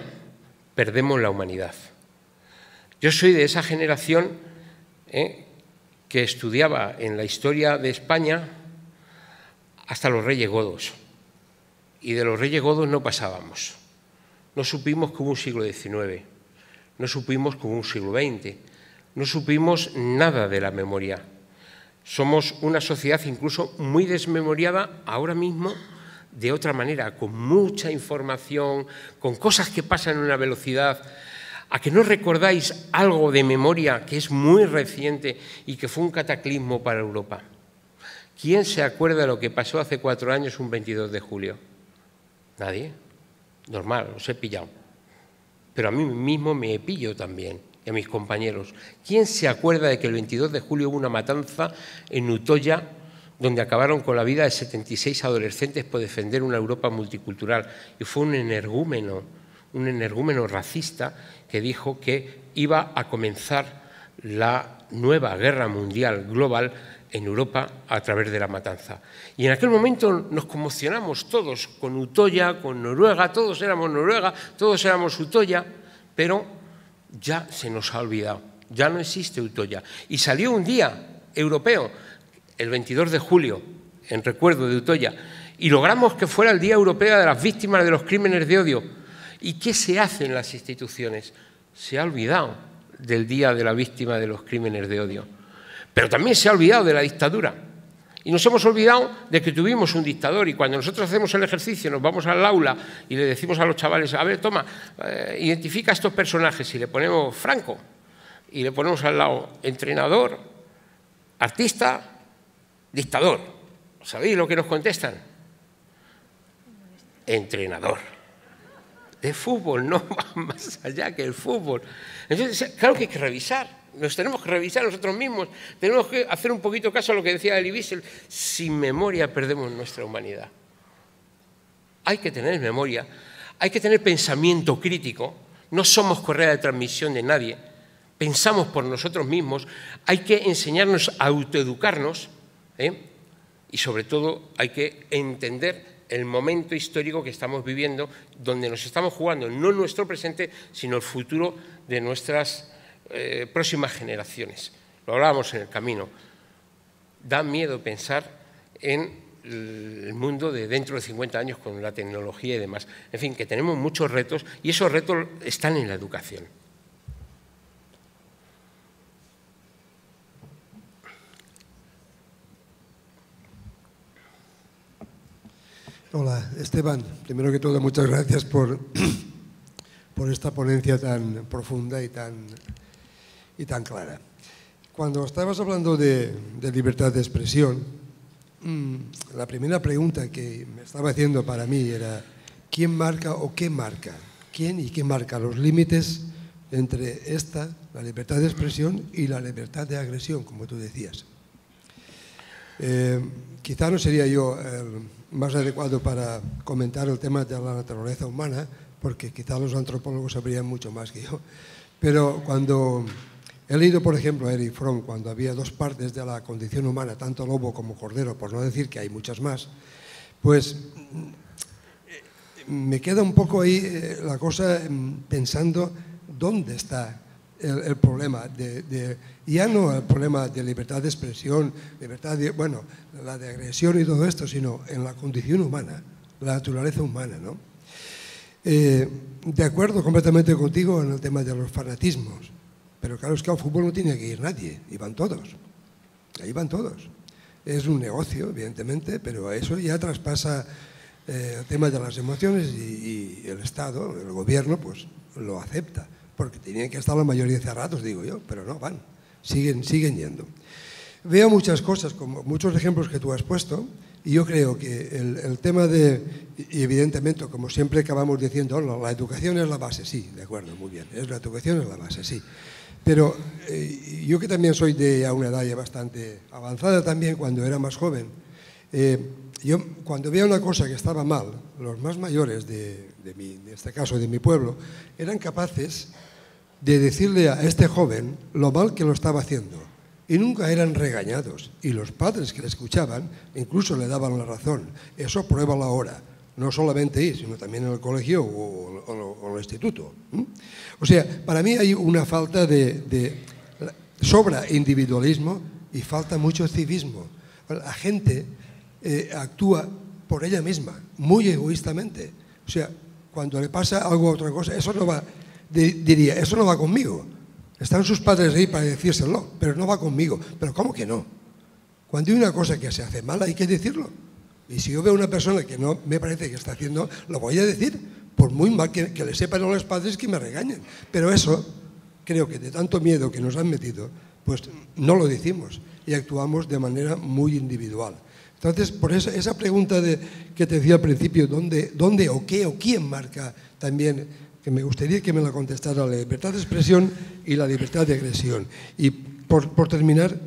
perdemos la humanidad. Yo soy de esa generación que estudiaba en la historia de España hasta los Reyes Godos. Y de los Reyes Godos no pasábamos. No supimos que hubo un siglo XIX, no supimos que hubo un siglo XX, no supimos nada de la memoria. Somos una sociedad incluso muy desmemoriada ahora mismo de otra manera, con mucha información, con cosas que pasan en una velocidad. ¿A que no recordáis algo de memoria que es muy reciente y que fue un cataclismo para Europa? ¿Quién se acuerda de lo que pasó hace 4 años, un 22 de julio? ¿Nadie? Normal, os he pillado. Pero a mí mismo me pillo también, y a mis compañeros. ¿Quién se acuerda de que el 22 de julio hubo una matanza en Utoya, donde acabaron con la vida de 76 adolescentes por defender una Europa multicultural? Y fue un energúmeno racista que dijo que iba a comenzar la nueva guerra mundial global en Europa a través de la matanza. Y en aquel momento nos conmocionamos todos con Utoya, con Noruega, todos éramos Noruega, todos éramos Utoya, pero ya se nos ha olvidado, ya no existe Utoya. Y salió un día europeo, el 22 de julio, en recuerdo de Utoya, y logramos que fuera el Día Europeo de las Víctimas de los Crímenes de Odio. ¿Y qué se hace en las instituciones? Se ha olvidado del Día de la Víctima de los Crímenes de Odio, pero también se ha olvidado de la dictadura. Y nos hemos olvidado de que tuvimos un dictador, y cuando nosotros hacemos el ejercicio, nos vamos al aula y le decimos a los chavales, a ver, toma, identifica a estos personajes, y le ponemos Franco, y le ponemos al lado entrenador, artista, dictador. ¿Sabéis lo que nos contestan? Entrenador. De fútbol, no va más allá que el fútbol. Entonces, claro que hay que revisar. Nos tenemos que revisar nosotros mismos, tenemos que hacer un poquito caso a lo que decía Elie Wiesel: sin memoria perdemos nuestra humanidad. Hay que tener memoria, hay que tener pensamiento crítico, no somos correa de transmisión de nadie, pensamos por nosotros mismos, hay que enseñarnos a autoeducarnos, y sobre todo hay que entender el momento histórico que estamos viviendo, donde nos estamos jugando no nuestro presente, sino el futuro de nuestras próximas generaciones. Lo hablábamos en el camino. Da miedo pensar en el mundo de dentro de 50 años con la tecnología y demás. En fin, que tenemos muchos retos y esos retos están en la educación. Hola, Esteban. Primero que todo, muchas gracias por esta ponencia tan profunda y tan clara. Cuando estabas hablando de libertad de expresión, la primera pregunta que me estaba haciendo para mí era: ¿quién marca o qué marca? ¿Quién y qué marca los límites entre la libertad de expresión y la libertad de agresión, como tú decías? Quizá no sería yo el más adecuado para comentar el tema de la naturaleza humana, porque quizá los antropólogos sabrían mucho más que yo, pero cuando he leído, por ejemplo, a Erich Fromm, cuando había dos partes de la condición humana, tanto lobo como cordero, por no decir que hay muchas más, pues me queda un poco ahí la cosa pensando dónde está el problema, ya no el problema de libertad de expresión, la de agresión y todo esto, sino en la condición humana, la naturaleza humana, ¿no? De acuerdo completamente contigo en el tema de los fanatismos, pero claro, es que al fútbol no tiene que ir nadie, y van todos, ahí van todos. Es un negocio, evidentemente, pero eso ya traspasa el tema de las emociones y el Estado, el gobierno, pues lo acepta, porque tenían que estar la mayoría cerrados, digo yo, pero no van, siguen yendo. Veo muchas cosas, como muchos ejemplos que tú has puesto, y yo creo que el tema y evidentemente, como siempre acabamos diciendo, la educación es la base, sí, de acuerdo, muy bien, la educación es la base, sí. Pero yo que también soy de una edad ya bastante avanzada también, cuando era más joven, yo cuando veía una cosa que estaba mal, los más mayores en este caso de mi pueblo, eran capaces de decirle a este joven lo mal que lo estaba haciendo. Y nunca eran regañados. Y los padres que le escuchaban incluso le daban la razón. Eso pruébalo ahora. No solamente ahí, sino también en el colegio o en el instituto. O sea, para mí hay una falta sobra individualismo y falta mucho civismo. La gente actúa por ella misma, muy egoístamente. O sea, cuando le pasa algo a otra cosa, eso no va, diría, eso no va conmigo. Están sus padres ahí para decírselo, pero no va conmigo. Pero ¿cómo que no? Cuando hay una cosa que se hace mal, hay que decirlo. Y si yo veo a una persona que no me parece que está haciendo, lo voy a decir, por muy mal que le sepan a los padres que me regañen. Pero eso, creo que de tanto miedo que nos han metido, pues no lo decimos y actuamos de manera muy individual. Entonces, por eso, esa pregunta que te decía al principio, ¿dónde o qué o quién marca también, que me gustaría que me la contestara, la libertad de expresión y la libertad de agresión? Y por terminar,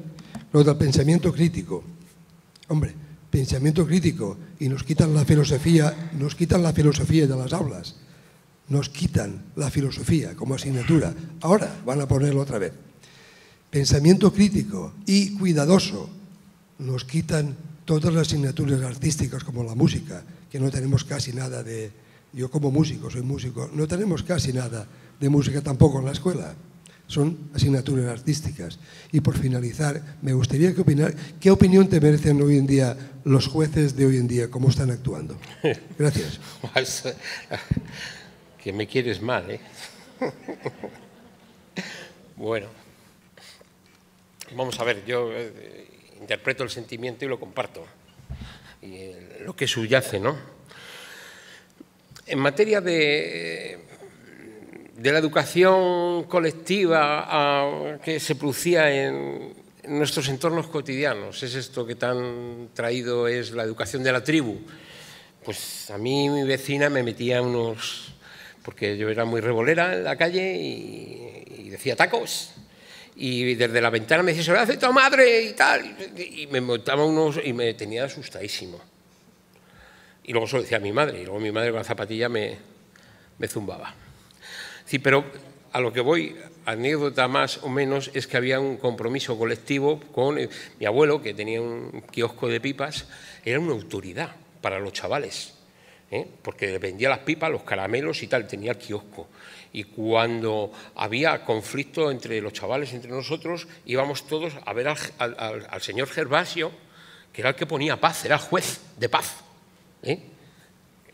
lo del pensamiento crítico. Hombre, pensamiento crítico, y nos quitan la filosofía de las aulas, nos quitan la filosofía como asignatura. Ahora van a ponerlo otra vez. Pensamiento crítico y cuidadoso, nos quitan todas las asignaturas artísticas como la música, que no tenemos casi nada de... Yo como músico, soy músico, no tenemos casi nada de música tampoco en la escuela. Son asignaturas artísticas. Y por finalizar, me gustaría ¿qué opinión te merecen hoy en día los jueces de hoy en día, cómo están actuando. Gracias. Que me quieres mal, ¿eh? Bueno, vamos a ver, yo interpreto el sentimiento y lo comparto, y lo que subyace, ¿no? En materia de la educación colectiva que se producía en nuestros entornos cotidianos, es esto que tan traído es la educación de la tribu. Pues a mí mi vecina me metía unos... porque yo era muy revolera en la calle y decía tacos. Y desde la ventana me decía, se lo hace tu madre y tal. Y me montaba unos y me tenía asustadísimo. Y luego se lo decía a mi madre. Y luego mi madre con la zapatilla me zumbaba. Sí, pero a lo que voy, anécdota más o menos, es que había un compromiso colectivo con mi abuelo, que tenía un kiosco de pipas. Era una autoridad para los chavales. Porque vendía las pipas, los caramelos y tal, tenía el kiosco. Y cuando había conflicto entre los chavales, entre nosotros, íbamos todos a ver al señor Gervasio, que era el que ponía paz, era el juez de paz.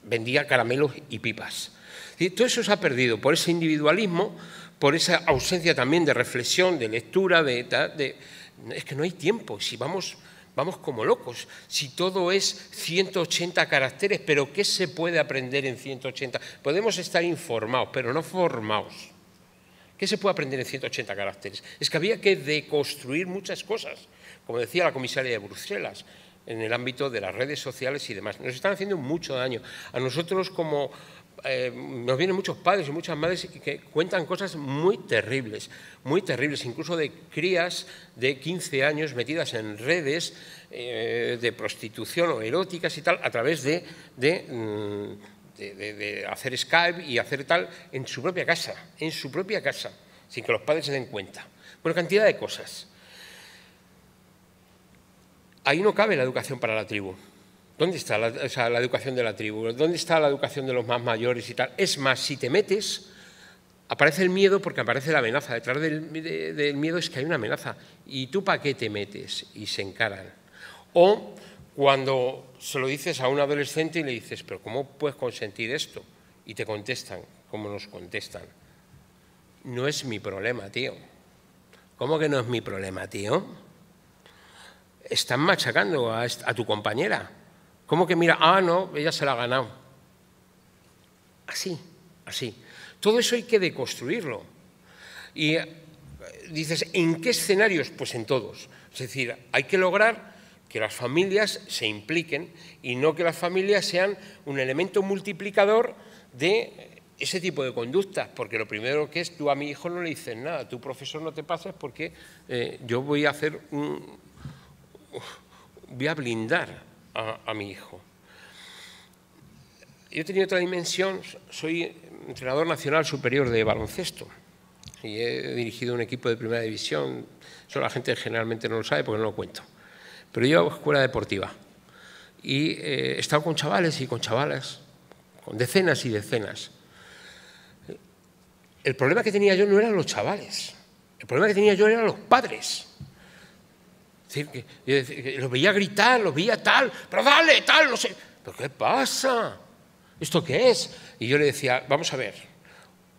Vendía caramelos y pipas. Y todo eso se ha perdido por ese individualismo, por esa ausencia también de reflexión, de lectura, es que no hay tiempo, si vamos como locos, si todo es 180 caracteres, pero ¿qué se puede aprender en 180? Podemos estar informados, pero no formados. ¿Qué se puede aprender en 180 caracteres? Es que había que deconstruir muchas cosas, como decía la comisaria de Bruselas, en el ámbito de las redes sociales y demás. Nos están haciendo mucho daño. A nosotros como... nos vienen muchos padres y muchas madres que cuentan cosas muy terribles, incluso de crías de 15 años metidas en redes de prostitución o eróticas y tal, a través de hacer Skype y hacer tal en su propia casa, sin que los padres se den cuenta. Bueno, cantidad de cosas. Ahí no cabe la educación para la tribu. ¿Dónde está la educación de la tribu? ¿Dónde está la educación de los más mayores y tal? Es más, si te metes, aparece el miedo porque aparece la amenaza. Detrás del miedo es que hay una amenaza. ¿Y tú para qué te metes? Y se encaran. O cuando se lo dices a un adolescente y le dices, ¿pero cómo puedes consentir esto? Y te contestan, como nos contestan. No es mi problema, tío. ¿Cómo que no es mi problema, tío? Están machacando a tu compañera. ¿Cómo que mira? Ah, no, ella se la ha ganado. Así. Todo eso hay que deconstruirlo. Y dices, ¿en qué escenarios? Pues en todos. Es decir, hay que lograr que las familias se impliquen y no que las familias sean un elemento multiplicador de ese tipo de conductas, porque lo primero que es, tú a mi hijo no le dices nada, tú profesor no te pases porque yo voy a hacer voy a blindar a mi hijo. Yo he tenido otra dimensión, soy entrenador nacional superior de baloncesto y he dirigido un equipo de primera división, eso la gente generalmente no lo sabe porque no lo cuento, pero yo hago escuela deportiva y he estado con chavales y con chavalas, con decenas y decenas. El problema que tenía yo no eran los chavales, el problema que tenía yo eran los padres. Es decir, que los veía gritar, los veía tal, pero dale, tal, no sé. ¿Pero qué pasa? ¿Esto qué es? Y yo le decía, vamos a ver,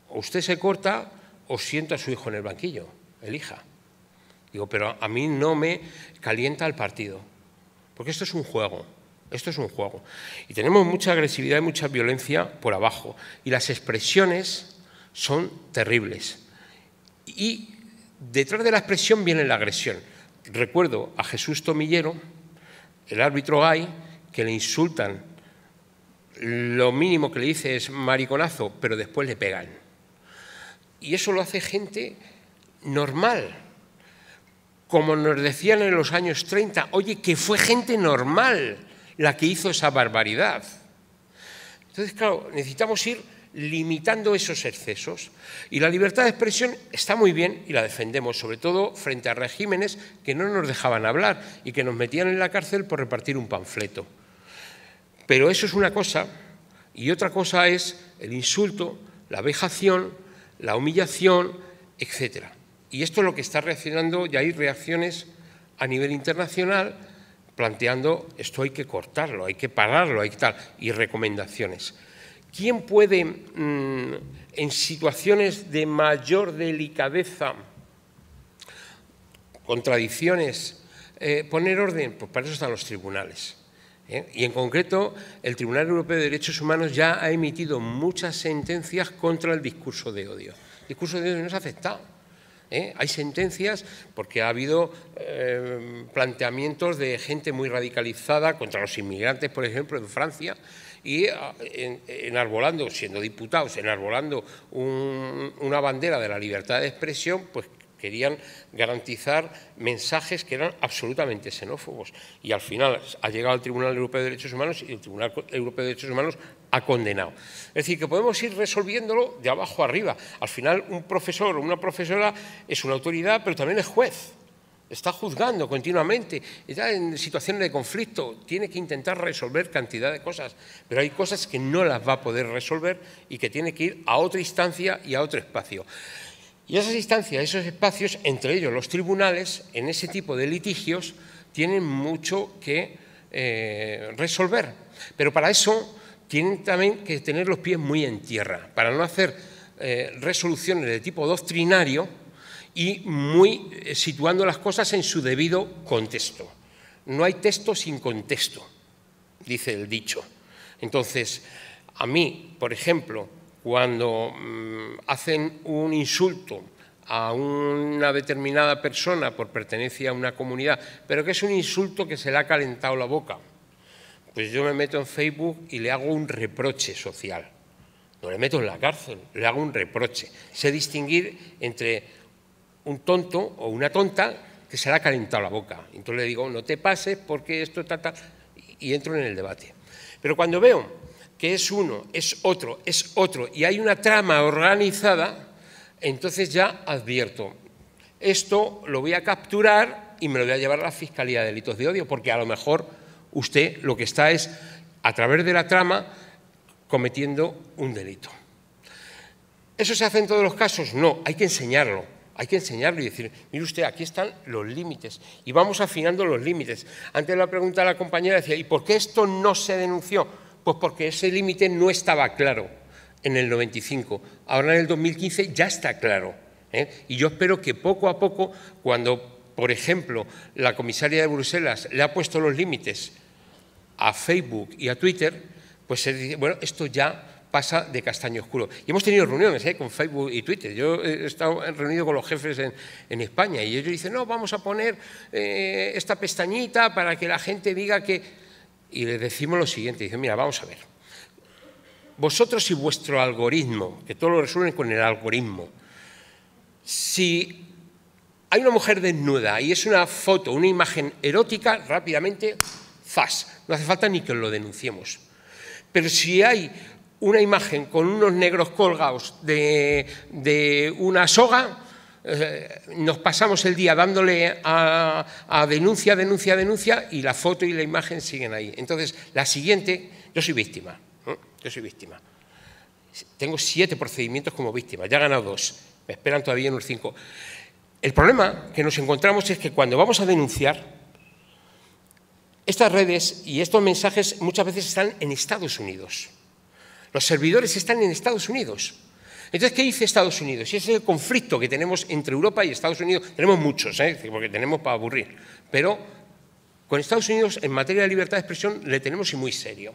o usted se corta o sienta a su hijo en el banquillo, elija. Digo, pero a mí no me calienta el partido, porque esto es un juego, Y tenemos mucha agresividad y mucha violencia por abajo, y las expresiones son terribles. Y detrás de la expresión viene la agresión. Recuerdo a Jesús Tomillero, el árbitro gay, que le insultan, lo mínimo que le dice es mariconazo, pero después le pegan. Y eso lo hace gente normal, como nos decían en los años 30, oye, que fue gente normal la que hizo esa barbaridad. Entonces, claro, necesitamos ir limitando esos excesos. Y la libertad de expresión está muy bien y la defendemos, sobre todo frente a regímenes que no nos dejaban hablar y que nos metían en la cárcel por repartir un panfleto. Pero eso es una cosa, y otra cosa es el insulto, la vejación, la humillación, etc. Y esto es lo que está reaccionando, y hay reacciones a nivel internacional, planteando esto hay que cortarlo, hay que pararlo, hay que tal, y recomendaciones. ¿Quién puede, en situaciones de mayor delicadeza, contradicciones, poner orden? Pues para eso están los tribunales. Y en concreto, el Tribunal Europeo de Derechos Humanos ya ha emitido muchas sentencias contra el discurso de odio. El discurso de odio no es aceptado. Hay sentencias porque ha habido planteamientos de gente muy radicalizada contra los inmigrantes, por ejemplo, en Francia, y enarbolando, siendo diputados, enarbolando una bandera de la libertad de expresión, pues querían garantizar mensajes que eran absolutamente xenófobos. Y al final ha llegado al Tribunal Europeo de Derechos Humanos y el Tribunal Europeo de Derechos Humanos ha condenado. Es decir, que podemos ir resolviéndolo de abajo arriba. Al final, un profesor o una profesora es una autoridad, pero también es juez. Está juzgando continuamente, está en situaciones de conflicto, tiene que intentar resolver cantidad de cosas, pero hay cosas que no las va a poder resolver y que tiene que ir a otra instancia y a otro espacio. Y esas instancias, esos espacios, entre ellos los tribunales, en ese tipo de litigios, tienen mucho que resolver. Pero para eso tienen también que tener los pies muy en tierra, para no hacer resoluciones de tipo doctrinario y situando las cosas en su debido contexto. No hay texto sin contexto, dice el dicho. Entonces, a mí, por ejemplo, cuando hacen un insulto a una determinada persona por pertenencia a una comunidad, pero que es un insulto que se le ha calentado la boca, pues yo me meto en Facebook y le hago un reproche social. No le meto en la cárcel, le hago un reproche. Sé distinguir entre un tonto o una tonta que se le ha calentado la boca. Entonces le digo, no te pases porque esto, tal, y entro en el debate. Pero cuando veo que es uno, es otro, y hay una trama organizada, entonces ya advierto, esto lo voy a capturar y me lo voy a llevar a la Fiscalía de Delitos de Odio, porque a lo mejor usted lo que está es, a través de la trama, cometiendo un delito. ¿Eso se hace en todos los casos? No, hay que enseñarlo. Hay que enseñarlo y decir, mire usted, aquí están los límites y vamos afinando los límites. Antes de la pregunta la compañera decía, ¿y por qué esto no se denunció? Pues porque ese límite no estaba claro en el 95. Ahora en el 2015 ya está claro. Y yo espero que poco a poco, cuando, por ejemplo, la comisaria de Bruselas le ha puesto los límites a Facebook y a Twitter, pues se dice, bueno, esto ya pasa de castaño oscuro. Y hemos tenido reuniones con Facebook y Twitter. Yo he estado reunido con los jefes en España y ellos dicen, no, vamos a poner esta pestañita para que la gente diga que... Y les decimos lo siguiente, dicen, mira, vamos a ver. Vosotros y vuestro algoritmo, que todo lo resuelven con el algoritmo, si hay una mujer desnuda y es una foto, una imagen erótica, rápidamente, ¡zas! No hace falta ni que lo denunciemos. Pero si hay una imagen con unos negros colgados de una soga, nos pasamos el día dándole a denuncia, denuncia, denuncia y la foto y la imagen siguen ahí. Entonces, la siguiente, yo soy víctima, yo soy víctima. Tengo 7 procedimientos como víctima, ya he ganado 2, me esperan todavía unos 5. El problema que nos encontramos es que cuando vamos a denunciar, estas redes y estos mensajes muchas veces están en Estados Unidos. Los servidores están en Estados Unidos. Entonces, ¿qué dice Estados Unidos? Y ese es el conflicto que tenemos entre Europa y Estados Unidos. Tenemos muchos, porque tenemos para aburrir. Pero con Estados Unidos, en materia de libertad de expresión, le tenemos y muy serio.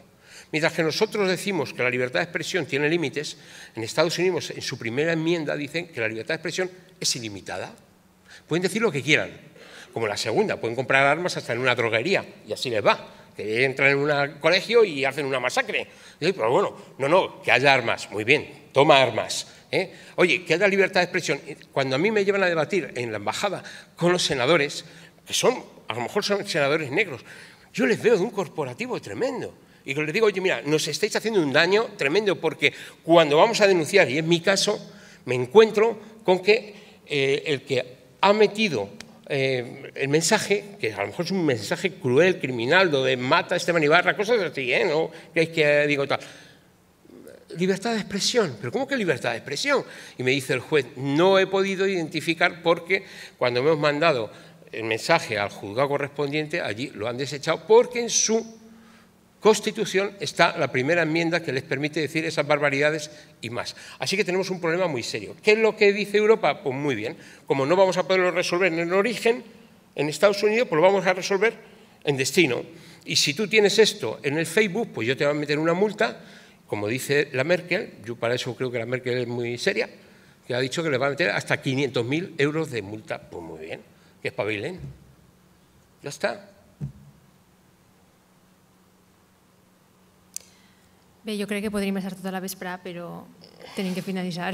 Mientras que nosotros decimos que la libertad de expresión tiene límites, en Estados Unidos, en su primera enmienda, dicen que la libertad de expresión es ilimitada. Pueden decir lo que quieran. Como la segunda, pueden comprar armas hasta en una droguería, y así les va. Que entran en un colegio y hacen una masacre. Pero bueno, no, que haya armas. Muy bien, toma armas. Oye, que haya libertad de expresión. Cuando a mí me llevan a debatir en la embajada con los senadores, que a lo mejor son senadores negros, yo les veo de un corporativo tremendo. Y les digo, oye, mira, nos estáis haciendo un daño tremendo porque cuando vamos a denunciar, y en mi caso, me encuentro con que el que ha metido el mensaje, que a lo mejor es un mensaje cruel, criminal, lo de mata a Esteban Ibarra, cosas así, ¿no? Que digo tal. Libertad de expresión. ¿Pero cómo que libertad de expresión? Y me dice el juez, no he podido identificar porque cuando hemos mandado el mensaje al juzgado correspondiente, allí lo han desechado porque en su Constitución está la primera enmienda que les permite decir esas barbaridades y más. Así que tenemos un problema muy serio. ¿Qué es lo que dice Europa? Pues muy bien. Como no vamos a poderlo resolver en el origen, en Estados Unidos, pues lo vamos a resolver en destino. Y si tú tienes esto en el Facebook, pues yo te voy a meter una multa, como dice la Merkel, yo para eso creo que la Merkel es muy seria, que ha dicho que le va a meter hasta 500.000 euros de multa. Pues muy bien, que espabilen. Ya está. Bé, jo crec que podríem estar tota la vesprà, però tenim que finalitzar.